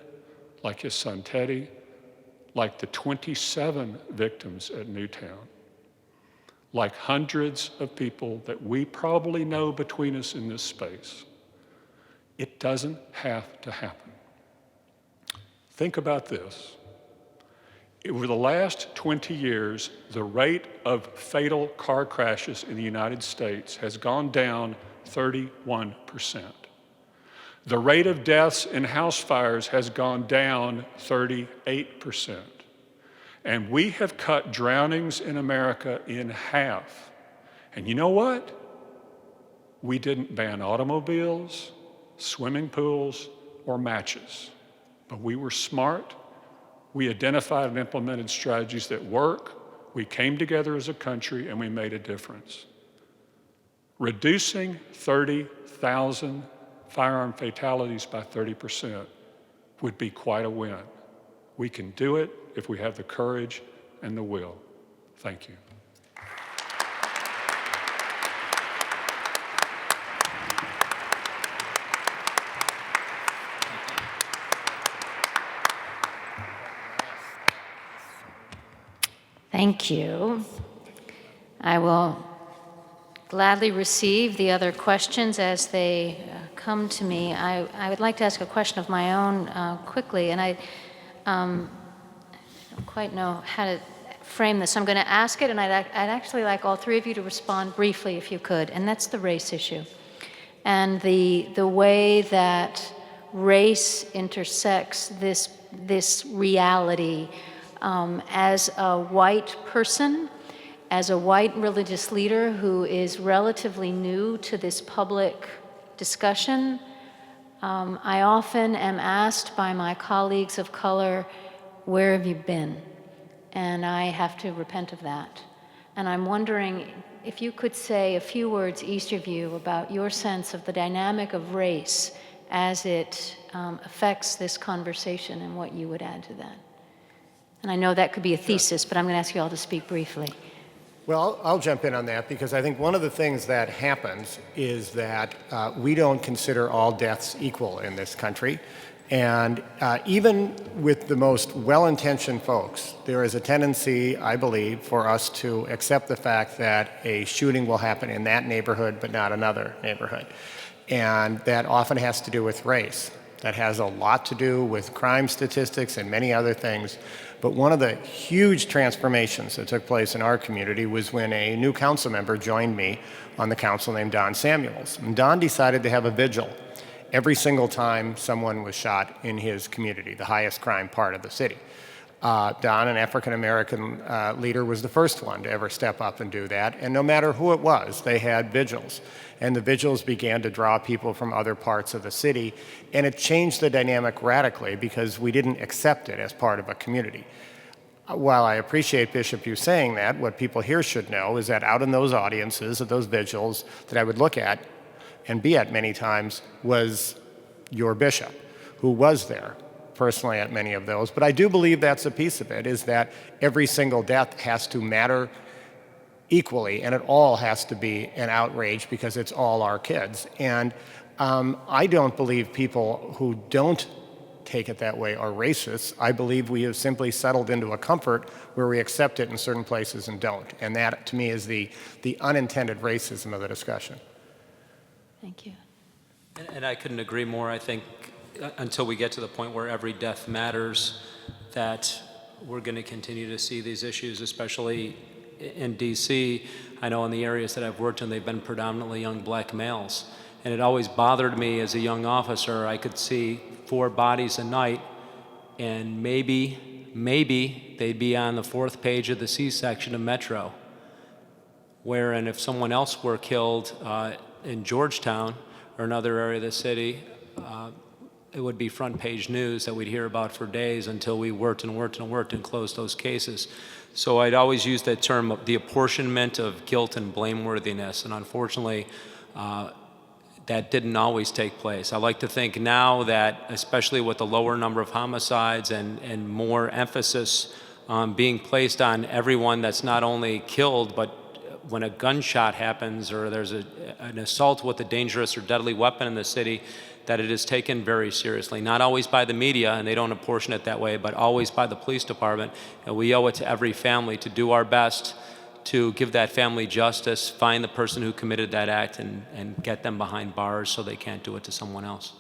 like his son Teddy, like the 27 victims at Newtown, like hundreds of people that we probably know between us in this space. It doesn't have to happen. Think about this. Over the last 20 years, the rate of fatal car crashes in the United States has gone down 31%. The rate of deaths in house fires has gone down 38%. And we have cut drownings in America in half. And you know what? We didn't ban automobiles, swimming pools, or matches. But we were smart. We identified and implemented strategies that work. We came together as a country and we made a difference. Reducing 30,000 firearm fatalities by 30% would be quite a win. We can do it if we have the courage and the will. Thank you. Thank you. I will gladly receive the other questions as they come to me. I would like to ask a question of my own quickly, and I don't quite know how to frame this. I'm going to ask it, and I'd actually like all three of you to respond briefly, if you could, and that's the race issue. And the way that race intersects this reality as a white person, as a white religious leader who is relatively new to this public discussion. I often am asked by my colleagues of color, where have you been? and I have to repent of that. And I'm wondering if you could say a few words, each of you, about your sense of the dynamic of race as it affects this conversation and what you would add to that. And I know that could be a thesis, but I'm going to ask you all to speak briefly. Well, I'll jump in on that because I think one of the things that happens is that we don't consider all deaths equal in this country. And even with the most well-intentioned folks, there is a tendency, I believe, for us to accept the fact that a shooting will happen in that neighborhood but not another neighborhood. And that often has to do with race. That has a lot to do with crime statistics and many other things. But one of the huge transformations that took place in our community was when a new council member joined me on the council named Don Samuels. And Don decided to have a vigil every single time someone was shot in his community, the highest crime part of the city. Don, an African-American leader, was the first one to ever step up and do that. And no matter who it was, they had vigils. And the vigils began to draw people from other parts of the city. And it changed the dynamic radically because we didn't accept it as part of a community. While I appreciate, Bishop, you saying that, what people here should know is that out in those audiences, at those vigils that I would look at and be at many times, was your bishop, who was there personally at many of those. But I do believe that's a piece of it, is that every single death has to matter equally, and it all has to be an outrage because it's all our kids. And I don't believe people who don't take it that way are racists. I believe we have simply settled into a comfort where we accept it in certain places and don't. And that, to me, is the unintended racism of the discussion. Thank you. And I couldn't agree more. I think until we get to the point where every death matters, that we're going to continue to see these issues, especially in D.C. I know in the areas that I've worked in, they've been predominantly young black males. And it always bothered me as a young officer. I could see 4 bodies a night, and maybe they'd be on the 4th page of the C-section of Metro. Wherein if someone else were killed in Georgetown or another area of the city, it would be front page news that we'd hear about for days until we worked and closed those cases. So I'd always use that term, the apportionment of guilt and blameworthiness, and unfortunately, that didn't always take place. I like to think now that, especially with the lower number of homicides and more emphasis being placed on everyone that's not only killed, but when a gunshot happens or there's an assault with a dangerous or deadly weapon in the city, that it is taken very seriously. Not always by the media, and they don't apportion it that way, but always by the police department. And we owe it to every family to do our best to give that family justice, find the person who committed that act, and get them behind bars so they can't do it to someone else.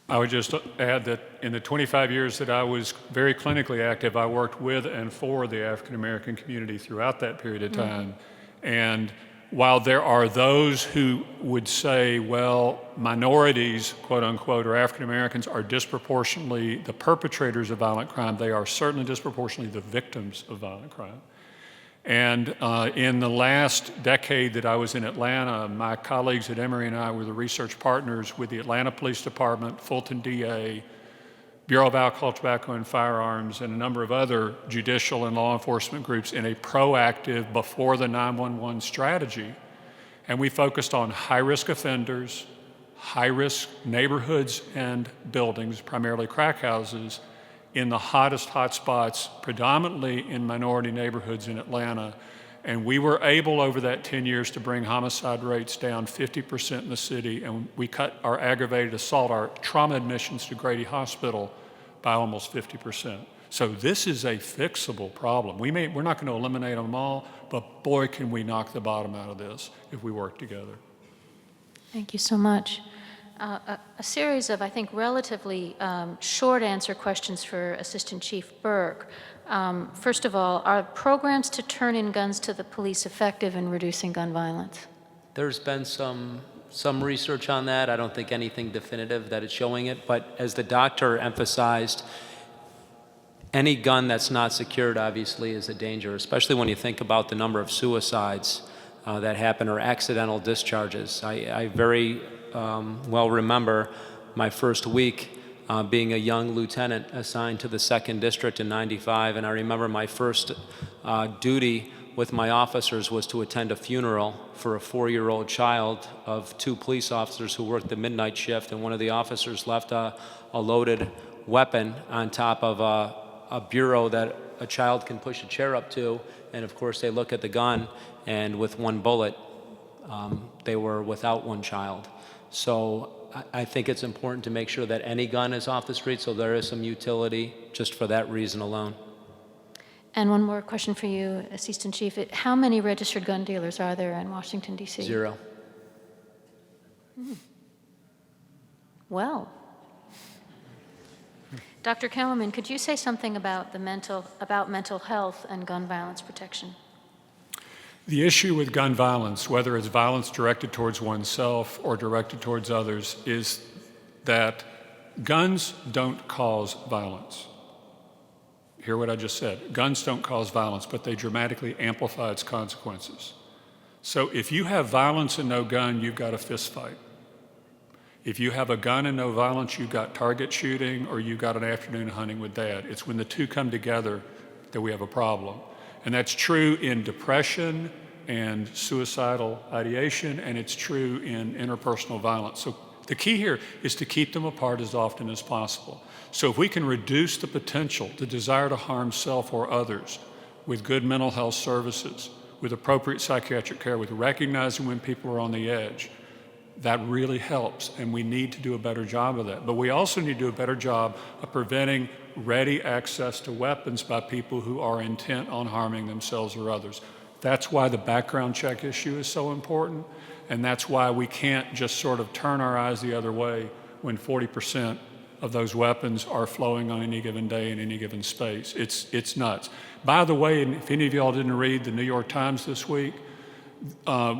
I would just add that in the 25 years that I was very clinically active, I worked with and for the African American community throughout that period of time. And while there are those who would say, well, minorities, quote unquote, or African Americans are disproportionately the perpetrators of violent crime, they are certainly disproportionately the victims of violent crime. And in the last decade that I was in Atlanta, my colleagues at Emory and I were the research partners with the Atlanta Police Department, Fulton DA, Bureau of Alcohol, Tobacco, and Firearms, and a number of other judicial and law enforcement groups in a proactive before the 911 strategy. And we focused on high-risk offenders, high-risk neighborhoods and buildings, primarily crack houses, in the hottest hotspots, predominantly in minority neighborhoods in Atlanta. And we were able over that 10 years to bring homicide rates down 50% in the city, and we cut our aggravated assault, our trauma admissions to Grady Hospital by almost 50%. So this is a fixable problem. We're not going to eliminate them all, but boy, can we knock the bottom out of this if we work together. Thank you so much. A series of, I think, relatively short answer questions for Assistant Chief Burke. First of all, are programs to turn in guns to the police effective in reducing gun violence? There's been some research on that. I don't think anything definitive that it's showing it, but as the doctor emphasized, any gun that's not secured obviously is a danger, especially when you think about the number of suicides that happen or accidental discharges. I very well remember my first week being a young lieutenant assigned to the 2nd District in '95, and I remember my first duty with my officers was to attend a funeral for a 4-year-old child of 2 police officers who worked the midnight shift, and one of the officers left a loaded weapon on top of a bureau that a child can push a chair up to, and of course they look at the gun, and with 1 bullet, they were without 1 child. So I think it's important to make sure that any gun is off the street, so there is some utility just for that reason alone. And one more question for you, Assistant Chief. How many registered gun dealers are there in Washington, D.C.? 0. Well. Dr. Kellerman, could you say something about mental health and gun violence protection? The issue with gun violence, whether it's violence directed towards oneself or directed towards others, is that guns don't cause violence. Hear what I just said. Guns don't cause violence, but they dramatically amplify its consequences. So if you have violence and no gun, you've got a fist fight. If you have a gun and no violence, you've got target shooting or you've got an afternoon hunting with Dad. It's when the two come together that we have a problem. And that's true in depression and suicidal ideation, and it's true in interpersonal violence. So the key here is to keep them apart as often as possible. So if we can reduce the potential, the desire to harm self or others with good mental health services, with appropriate psychiatric care, with recognizing when people are on the edge, that really helps, and we need to do a better job of that. But we also need to do a better job of preventing ready access to weapons by people who are intent on harming themselves or others. That's why the background check issue is so important, and that's why we can't just sort of turn our eyes the other way when 40% of those weapons are flowing on any given day in any given space. It's nuts. By the way, and if any of y'all didn't read the New York Times this week,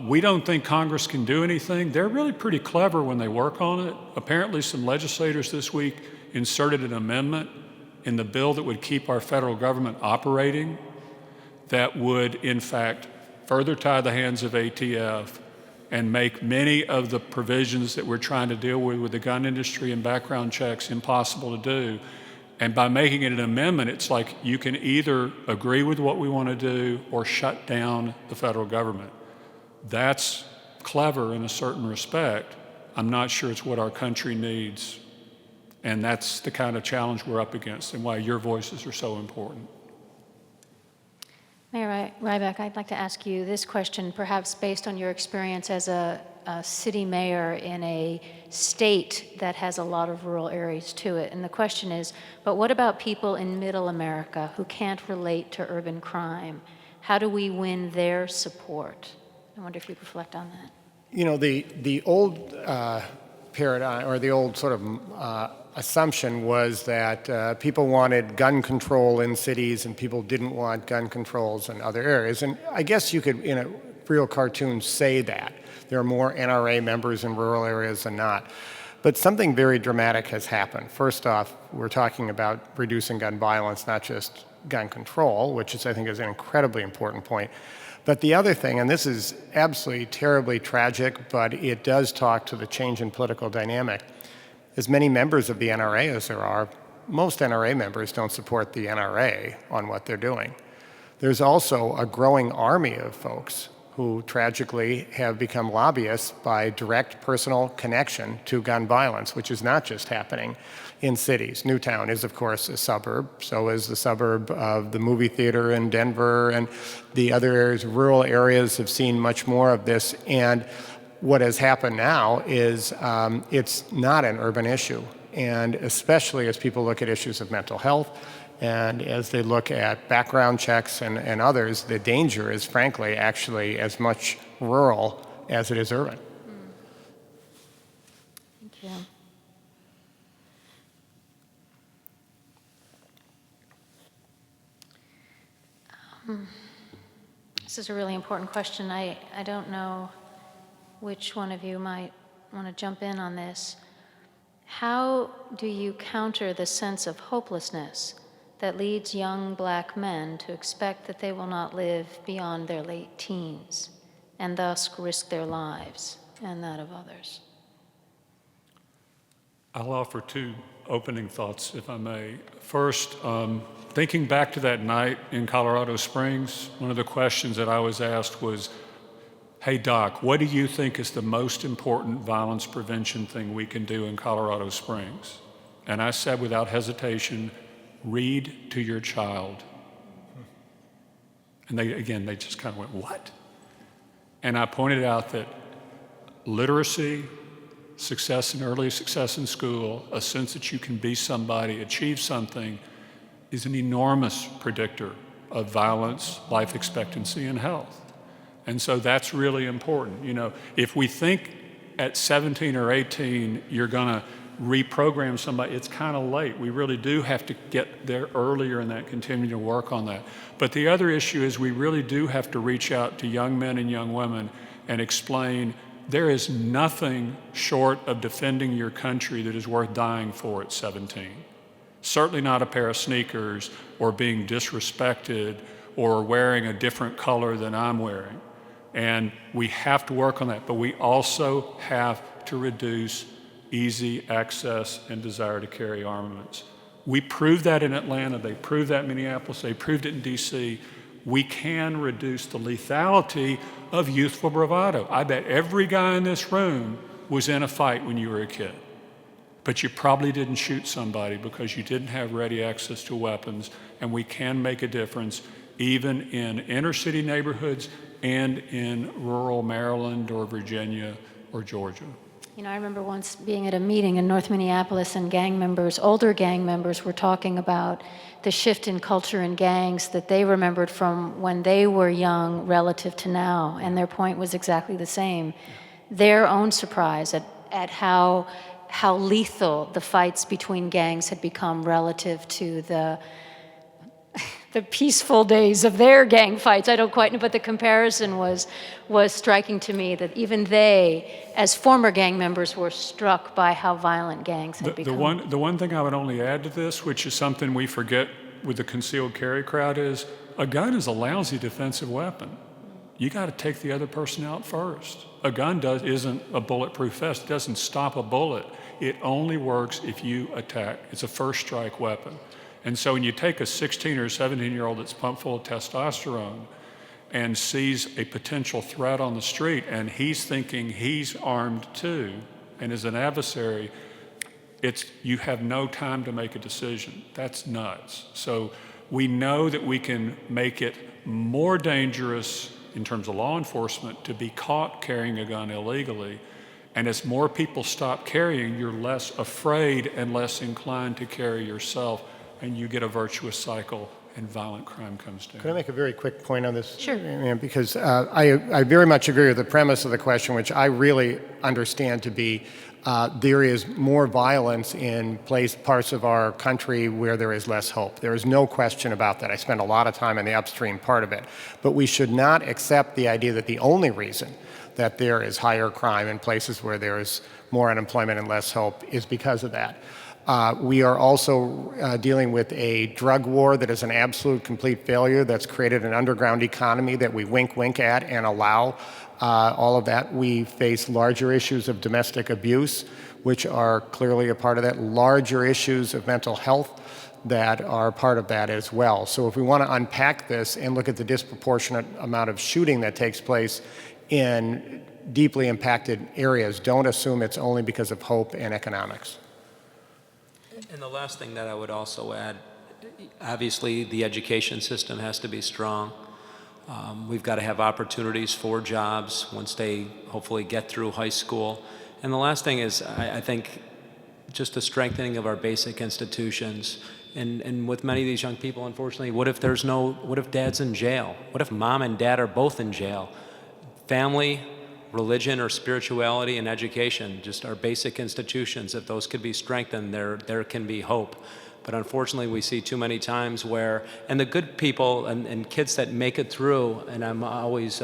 we don't think Congress can do anything. They're really pretty clever when they work on it. Apparently some legislators this week inserted an amendment in the bill that would keep our federal government operating that would, in fact, further tie the hands of ATF and make many of the provisions that we're trying to deal with the gun industry and background checks impossible to do. And by making it an amendment, it's like you can either agree with what we want to do or shut down the federal government. That's clever in a certain respect. I'm not sure it's what our country needs. And that's the kind of challenge we're up against and why your voices are so important. Mayor Rybak, I'd like to ask you this question, perhaps based on your experience as a city mayor in a state that has a lot of rural areas to it. And the question is, but what about people in middle America who can't relate to urban crime? How do we win their support? I wonder if you reflect on that. You know, the old paradigm, or the old sort of assumption was that people wanted gun control in cities and people didn't want gun controls in other areas. And I guess you could, in a real cartoon, say that. There are more NRA members in rural areas than not. But something very dramatic has happened. First off, we're talking about reducing gun violence, not just gun control, which is, I think, is an incredibly important point. But the other thing, and this is absolutely terribly tragic, but it does talk to the change in political dynamic. As many members of the NRA as there are, most NRA members don't support the NRA on what they're doing. There's also a growing army of folks who tragically have become lobbyists by direct personal connection to gun violence, which is not just happening in cities. Newtown is, of course, a suburb. So is the suburb of the movie theater in Denver, and the other areas, rural areas have seen much more of this. And what has happened now is it's not an urban issue. And especially as people look at issues of mental health, and as they look at background checks and others, the danger is, frankly, actually as much rural as it is urban. Thank you. This is a really important question. I don't know which one of you might want to jump in on this. How do you counter the sense of hopelessness that leads young black men to expect that they will not live beyond their late teens and thus risk their lives and that of others? I'll offer two opening thoughts, if I may. First, thinking back to that night in Colorado Springs, one of the questions that I was asked was, hey, Doc, what do you think is the most important violence prevention thing we can do in Colorado Springs? And I said without hesitation, read to your child. And they just kind of went, what? And I pointed out that literacy, success in early success in school, a sense that you can be somebody, achieve something, is an enormous predictor of violence, life expectancy, and health. And so that's really important. You know, if we think at 17 or 18 you're going to reprogram somebody, it's kind of late. We really do have to get there earlier and that continue to work on that. But the other issue is we really do have to reach out to young men and young women and explain there is nothing short of defending your country that is worth dying for at 17. Certainly not a pair of sneakers or being disrespected or wearing a different color than I'm wearing. And we have to work on that, but we also have to reduce easy access and desire to carry armaments. We proved that in Atlanta, they proved that in Minneapolis, they proved it in DC. We can reduce the lethality of youthful bravado. I bet every guy in this room was in a fight when you were a kid. But you probably didn't shoot somebody because you didn't have ready access to weapons, and we can make a difference even in inner city neighborhoods and in rural Maryland or Virginia or Georgia. You know, I remember once being at a meeting in North Minneapolis and gang members, older gang members, were talking about the shift in culture in gangs that they remembered from when they were young relative to now, and their point was exactly the same. Their own surprise at how lethal the fights between gangs had become relative to the peaceful days of their gang fights. I don't quite know, but the comparison was striking to me that even they, as former gang members, were struck by how violent gangs had become. The one thing I would only add to this, which is something we forget with the concealed carry crowd, is a gun is a lousy defensive weapon. You got to take the other person out first. A gun isn't a bulletproof vest. It doesn't stop a bullet. It only works if you attack. It's a first strike weapon. And so when you take a 16 or 17-year-old that's pumped full of testosterone and sees a potential threat on the street and he's thinking he's armed too and is an adversary, you have no time to make a decision. That's nuts. So we know that we can make it more dangerous in terms of law enforcement to be caught carrying a gun illegally. And as more people stop carrying, you're less afraid and less inclined to carry yourself, and you get a virtuous cycle and violent crime comes down. Could I make a very quick point on this? Sure. Because I very much agree with the premise of the question, which I really understand to be there is more violence in parts of our country where there is less hope. There is no question about that. I spend a lot of time in the upstream part of it. But we should not accept the idea that the only reason that there is higher crime in places where there is more unemployment and less hope is because of that. We are also dealing with a drug war that is an absolute complete failure that's created an underground economy that we wink at and allow all of that. We face larger issues of domestic abuse, which are clearly a part of that, larger issues of mental health that are part of that as well. So if we want to unpack this and look at the disproportionate amount of shooting that takes place in deeply impacted areas, don't assume it's only because of hope and economics. And the last thing that I would also add, obviously the education system has to be strong. We've got to have opportunities for jobs once they hopefully get through high school. And the last thing is, I think, just the strengthening of our basic institutions. And with many of these young people, unfortunately, what if dad's in jail? What if mom and dad are both in jail? Family, religion or spirituality and education, just our basic institutions, if those could be strengthened, there can be hope. But unfortunately, we see too many times where, and the good people and kids that make it through, and I'm always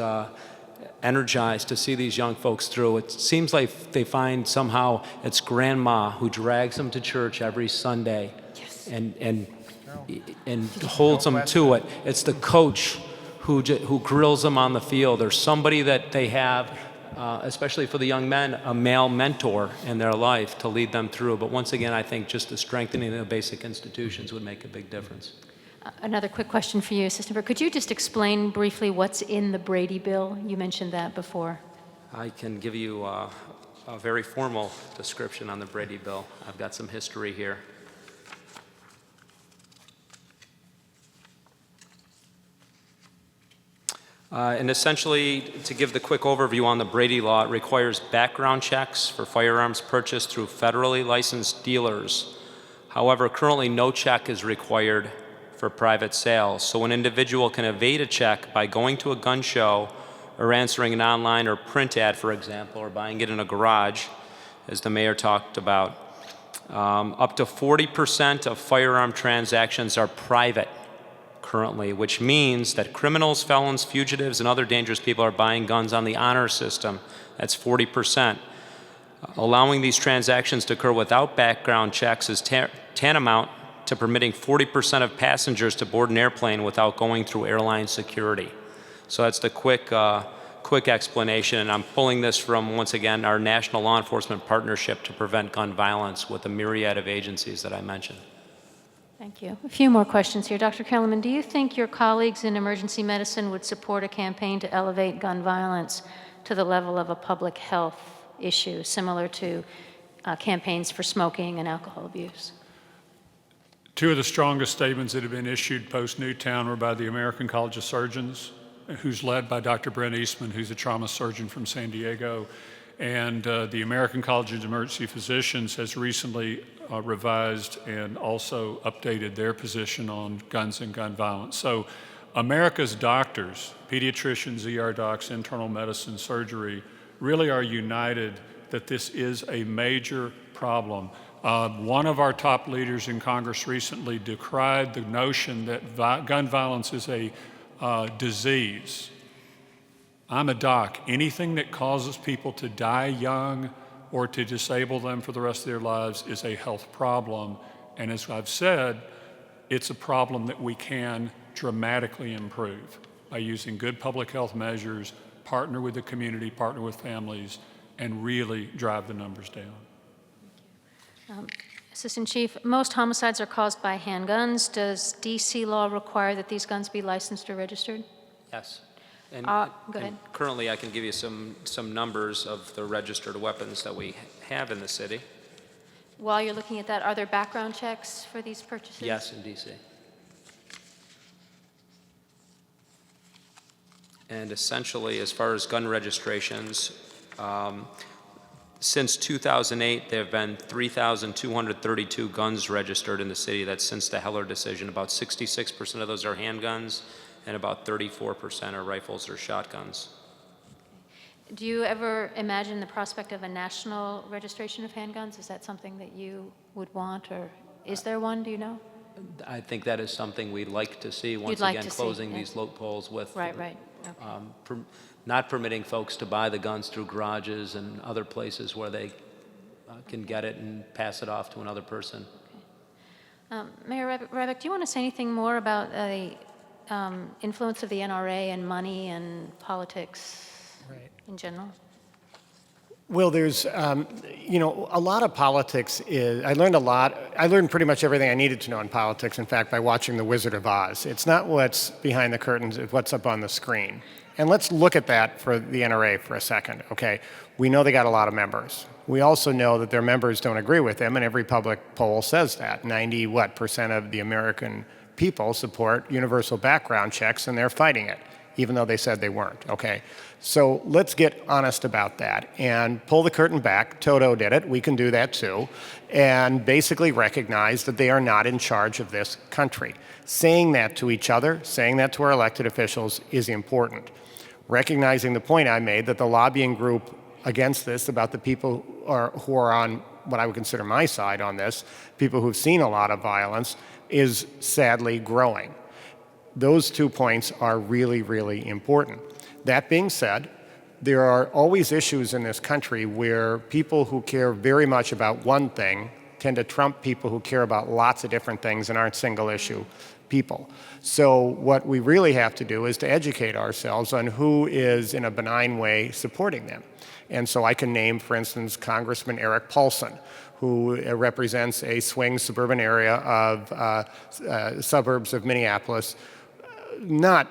energized to see these young folks through, it seems like they find somehow it's grandma who drags them to church every Sunday. Yes. and holds them to it. It's the coach who grills them on the field, or somebody that they have especially for the young men, a male mentor in their life to lead them through. But once again, I think just the strengthening of the basic institutions would make a big difference. Another quick question for you, Assistant Burke. Could you just explain briefly what's in the Brady bill? You mentioned that before. I can give you a very formal description on the Brady bill. I've got some history here. And essentially, to give the quick overview on the Brady law, it requires background checks for firearms purchased through federally licensed dealers. However, currently no check is required for private sales. So an individual can evade a check by going to a gun show or answering an online or print ad, for example, or buying it in a garage, as the mayor talked about. Up to 40% of firearm transactions are private currently, which means that criminals, felons, fugitives, and other dangerous people are buying guns on the honor system. That's 40%. Allowing these transactions to occur without background checks is tantamount to permitting 40% of passengers to board an airplane without going through airline security. So that's the quick explanation, and I'm pulling this from, once again, our National Law Enforcement Partnership to Prevent Gun Violence with a myriad of agencies that I mentioned. Thank you. A few more questions here. Dr. Kellerman, do you think your colleagues in emergency medicine would support a campaign to elevate gun violence to the level of a public health issue, similar to campaigns for smoking and alcohol abuse? Two of the strongest statements that have been issued post-Newtown were by the American College of Surgeons, who's led by Dr. Brent Eastman, who's a trauma surgeon from San Diego. And the American College of Emergency Physicians has recently revised and also updated their position on guns and gun violence. So America's doctors, pediatricians, ER docs, internal medicine, surgery, really are united that this is a major problem. One of our top leaders in Congress recently decried the notion that gun violence is a disease. I'm a doc. Anything that causes people to die young or to disable them for the rest of their lives is a health problem. And as I've said, it's a problem that we can dramatically improve by using good public health measures, partner with the community, partner with families, and really drive the numbers down. Assistant Chief, most homicides are caused by handguns. Does DC law require that these guns be licensed or registered? Yes. And, go ahead. and currently, I can give you some numbers of the registered weapons that we have in the city. While you're looking at that, are there background checks for these purchases? Yes, in D.C. And essentially, as far as gun registrations, since 2008, there have been 3,232 guns registered in the city. That's since the Heller decision. About 66% of those are handguns, and about 34% are rifles or shotguns. Do you ever imagine the prospect of a national registration of handguns? Is that something that you would want, or is there one, do you know? I think that is something we'd like to see, once like again, to see, closing yeah. these loopholes with Right. Okay. not permitting folks to buy the guns through garages and other places where they can get it and pass it off to another person. Mayor Rybak, do you want to say anything more about the influence of the NRA and money and politics in general? Well, there's, a lot of politics is, I learned pretty much everything I needed to know in politics, in fact, by watching The Wizard of Oz. It's not what's behind the curtains, it's what's up on the screen. And let's look at that for the NRA for a second, okay? We know they got a lot of members. We also know that their members don't agree with them, and every public poll says that. 90% of the American people support universal background checks, and they're fighting it, even though they said they weren't, okay? So let's get honest about that and pull the curtain back. Toto did it, we can do that too, and basically recognize that they are not in charge of this country. Saying that to each other, saying that to our elected officials is important. Recognizing the point I made that the lobbying group against this, about the people who are on what I would consider my side on this, people who've seen a lot of violence, is sadly growing. Those 2 points are really, really important. That being said, there are always issues in this country where people who care very much about one thing tend to trump people who care about lots of different things and aren't single issue people. So what we really have to do is to educate ourselves on who is in a benign way supporting them. And so I can name, for instance, Congressman Eric Paulson, who represents a swing suburban area of suburbs of Minneapolis, not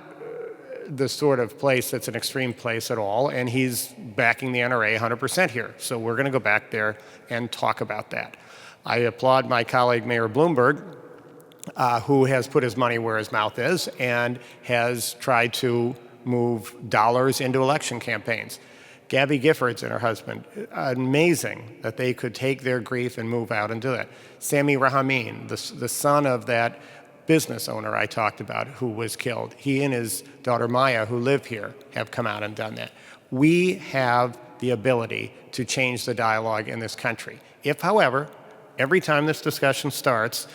the sort of place that's an extreme place at all, and he's backing the NRA 100% here. So we're going to go back there and talk about that. I applaud my colleague Mayor Bloomberg, who has put his money where his mouth is and has tried to move dollars into election campaigns. Gabby Giffords and her husband, amazing that they could take their grief and move out and do that. Sami Rahamin, the son of that business owner I talked about who was killed, he and his daughter Maya, who live here, have come out and done that. We have the ability to change the dialogue in this country. If, however, every time this discussion starts,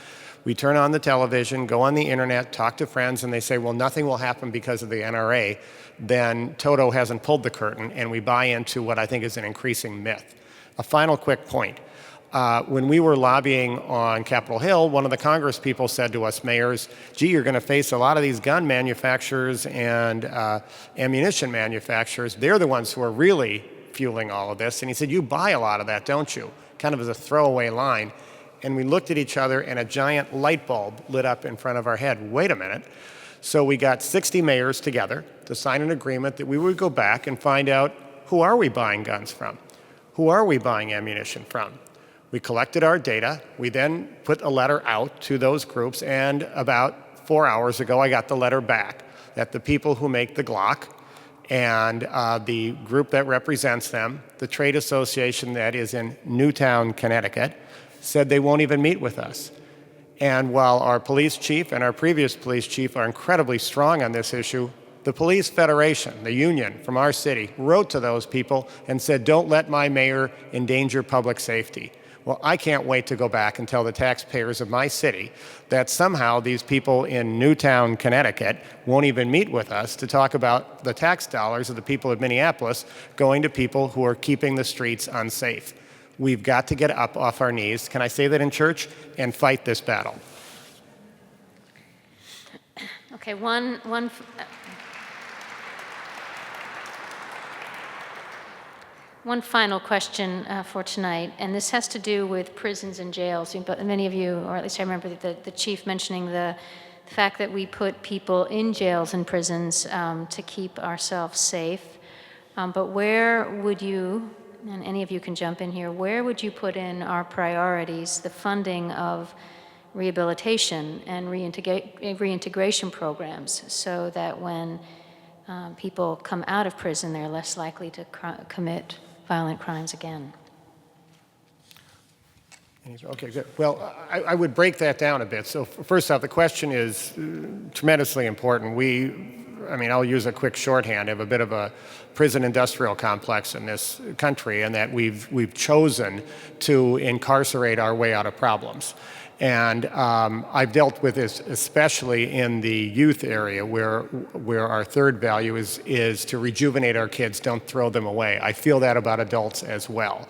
we turn on the television, go on the internet, talk to friends, and they say, well, nothing will happen because of the NRA, then Toto hasn't pulled the curtain, and we buy into what I think is an increasing myth. A final quick point. When we were lobbying on Capitol Hill, one of the Congress people said to us mayors, gee, you're going to face a lot of these gun manufacturers and ammunition manufacturers. They're the ones who are really fueling all of this. And he said, you buy a lot of that, don't you? Kind of as a throwaway line. And we looked at each other, and a giant light bulb lit up in front of our head. Wait a minute. So we got 60 mayors together to sign an agreement that we would go back and find out, who are we buying guns from? Who are we buying ammunition from? We collected our data. We then put a letter out to those groups, and about 4 hours ago, I got the letter back that the people who make the Glock and the group that represents them, the trade association that is in Newtown, Connecticut, said they won't even meet with us. And while our police chief and our previous police chief are incredibly strong on this issue, the Police Federation, the union from our city, wrote to those people and said, don't let my mayor endanger public safety. Well, I can't wait to go back and tell the taxpayers of my city that somehow these people in Newtown, Connecticut won't even meet with us to talk about the tax dollars of the people of Minneapolis going to people who are keeping the streets unsafe. We've got to get up off our knees, can I say that in church, and fight this battle. Okay, one final question for tonight, and this has to do with prisons and jails. But many of you, or at least I remember the chief mentioning the fact that we put people in jails and prisons to keep ourselves safe. But where would you, and any of you can jump in here, where would you put in our priorities the funding of rehabilitation and reintegration programs so that when people come out of prison, they're less likely to commit violent crimes again? Okay, good. Well, I would break that down a bit. So first off, the question is tremendously important. I'll use a quick shorthand. I have a bit of a prison industrial complex in this country, and that we've chosen to incarcerate our way out of problems. And I've dealt with this especially in the youth area where our third value is to rejuvenate our kids, don't throw them away. I feel that about adults as well.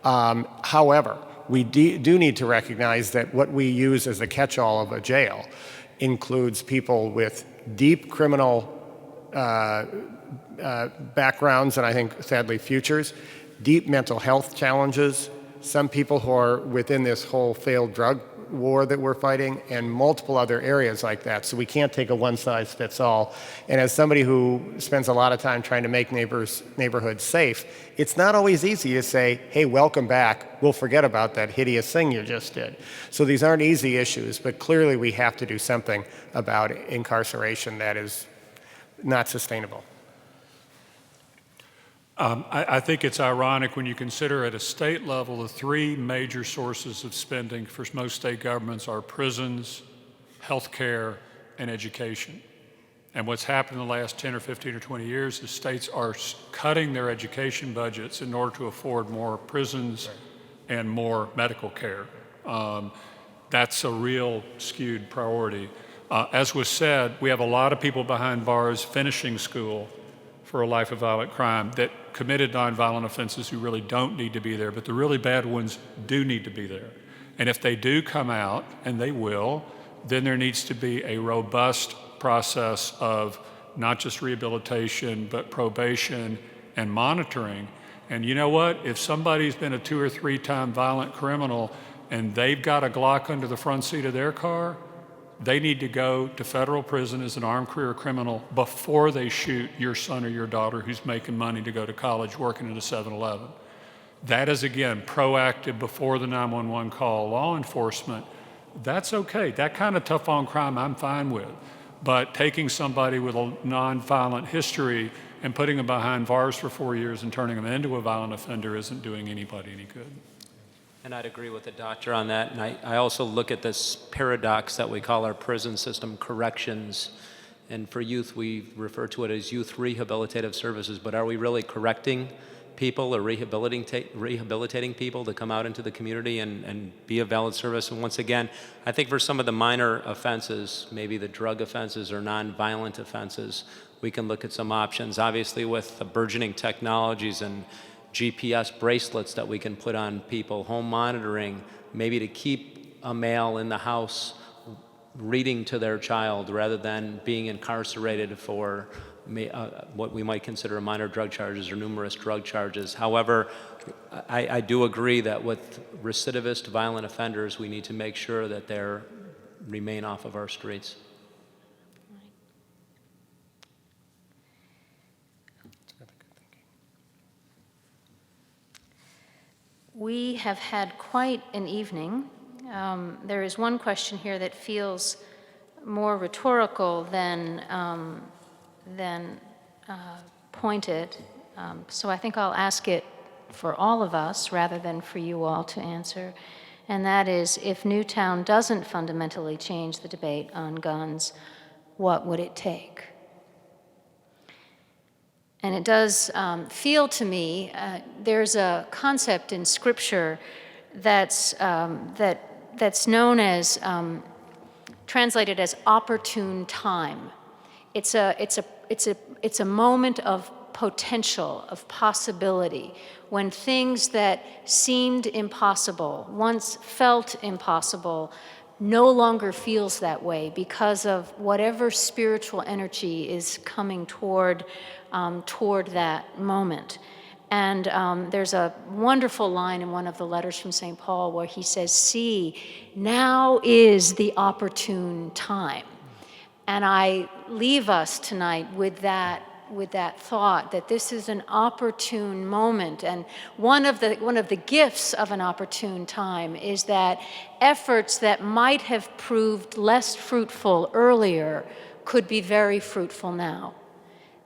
However, we do need to recognize that what we use as a catch-all of a jail includes people with deep criminal backgrounds and I think sadly futures, deep mental health challenges, some people who are within this whole failed drug war that we're fighting, and multiple other areas like that. So we can't take a one-size-fits-all. And as somebody who spends a lot of time trying to make neighborhoods safe, it's not always easy to say, hey, welcome back. We'll forget about that hideous thing you just did. So these aren't easy issues, but clearly we have to do something about incarceration that is not sustainable. I think it's ironic when you consider at a state level the three major sources of spending for most state governments are prisons, healthcare, and education. And what's happened in the last 10 or 15 or 20 years is states are cutting their education budgets in order to afford more prisons and more medical care. That's a real skewed priority. As was said, we have a lot of people behind bars finishing school for a life of violent crime that committed nonviolent offenses who really don't need to be there, but the really bad ones do need to be there. And if they do come out, and they will, then there needs to be a robust process of not just rehabilitation, but probation and monitoring. And you know what? If somebody's been a 2 or 3 time violent criminal and they've got a Glock under the front seat of their car, they need to go to federal prison as an armed career criminal before they shoot your son or your daughter who's making money to go to college working at a 7-Eleven. That is, again, proactive before the 911 call. Law enforcement, that's okay. That kind of tough on crime I'm fine with. But taking somebody with a non-violent history and putting them behind bars for 4 years and turning them into a violent offender isn't doing anybody any good. And I'd agree with the doctor on that. And I also look at this paradox that we call our prison system corrections. And for youth, we refer to it as youth rehabilitative services. But are we really correcting people or rehabilitating people to come out into the community and be a valid service? And once again, I think for some of the minor offenses, maybe the drug offenses or non-violent offenses, we can look at some options. Obviously, with the burgeoning technologies and GPS bracelets that we can put on people, home monitoring, maybe to keep a male in the house reading to their child rather than being incarcerated for what we might consider minor drug charges or numerous drug charges. However, I do agree that with recidivist violent offenders, we need to make sure that they remain off of our streets. We have had quite an evening. There is one question here that feels more rhetorical than pointed. So I think I'll ask it for all of us rather than for you all to answer. And that is, if Newtown doesn't fundamentally change the debate on guns, what would it take? And it does feel to me, there's a concept in Scripture that's known as, translated as opportune time. It's a moment of potential, of possibility, when things that seemed impossible, once felt impossible, no longer feels that way because of whatever spiritual energy is coming toward that moment. And there's a wonderful line in one of the letters from St. Paul where he says, "See, now is the opportune time." And I leave us tonight with that thought that this is an opportune moment. And one of the gifts of an opportune time is that efforts that might have proved less fruitful earlier could be very fruitful now.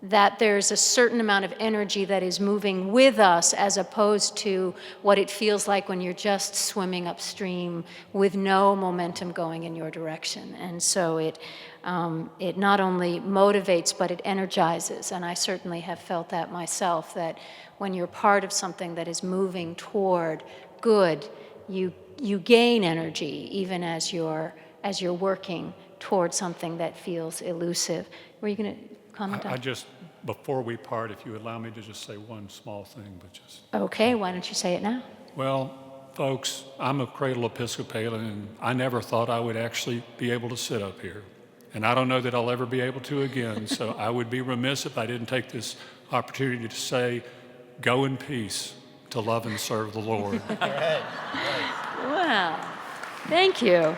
That there's a certain amount of energy that is moving with us as opposed to what it feels like when you're just swimming upstream with no momentum going in your direction. And so it not only motivates, but it energizes. And I certainly have felt that myself, that when you're part of something that is moving toward good, you gain energy even as you're working toward something that feels elusive. Were you going to comment on? I just, before we part, if you would allow me to just say one small thing, but just. Okay, why don't you say it now? Well, folks, I'm a cradle Episcopalian, and I never thought I would actually be able to sit up here. And I don't know that I'll ever be able to again, so I would be remiss if I didn't take this opportunity to say, go in peace to love and serve the Lord. Wow, thank you.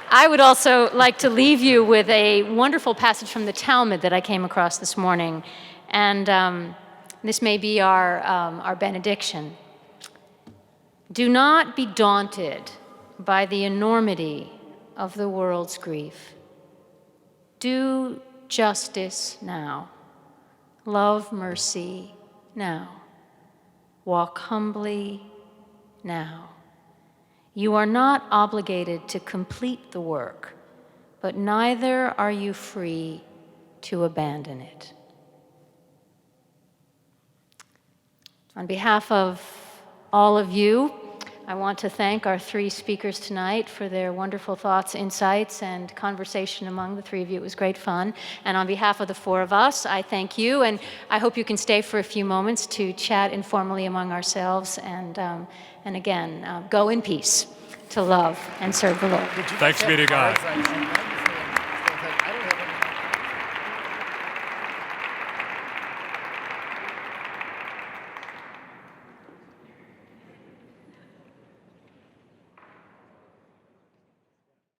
I would also like to leave you with a wonderful passage from the Talmud that I came across this morning, and this may be our benediction. Do not be daunted by the enormity of the world's grief. Do justice now. Love mercy now. Walk humbly now. You are not obligated to complete the work, but neither are you free to abandon it. On behalf of all of you, I want to thank our three speakers tonight for their wonderful thoughts, insights, and conversation among the three of you. It was great fun. And on behalf of the four of us, I thank you, and I hope you can stay for a few moments to chat informally among ourselves. And again, go in peace to love and serve the Lord. Thanks be to God.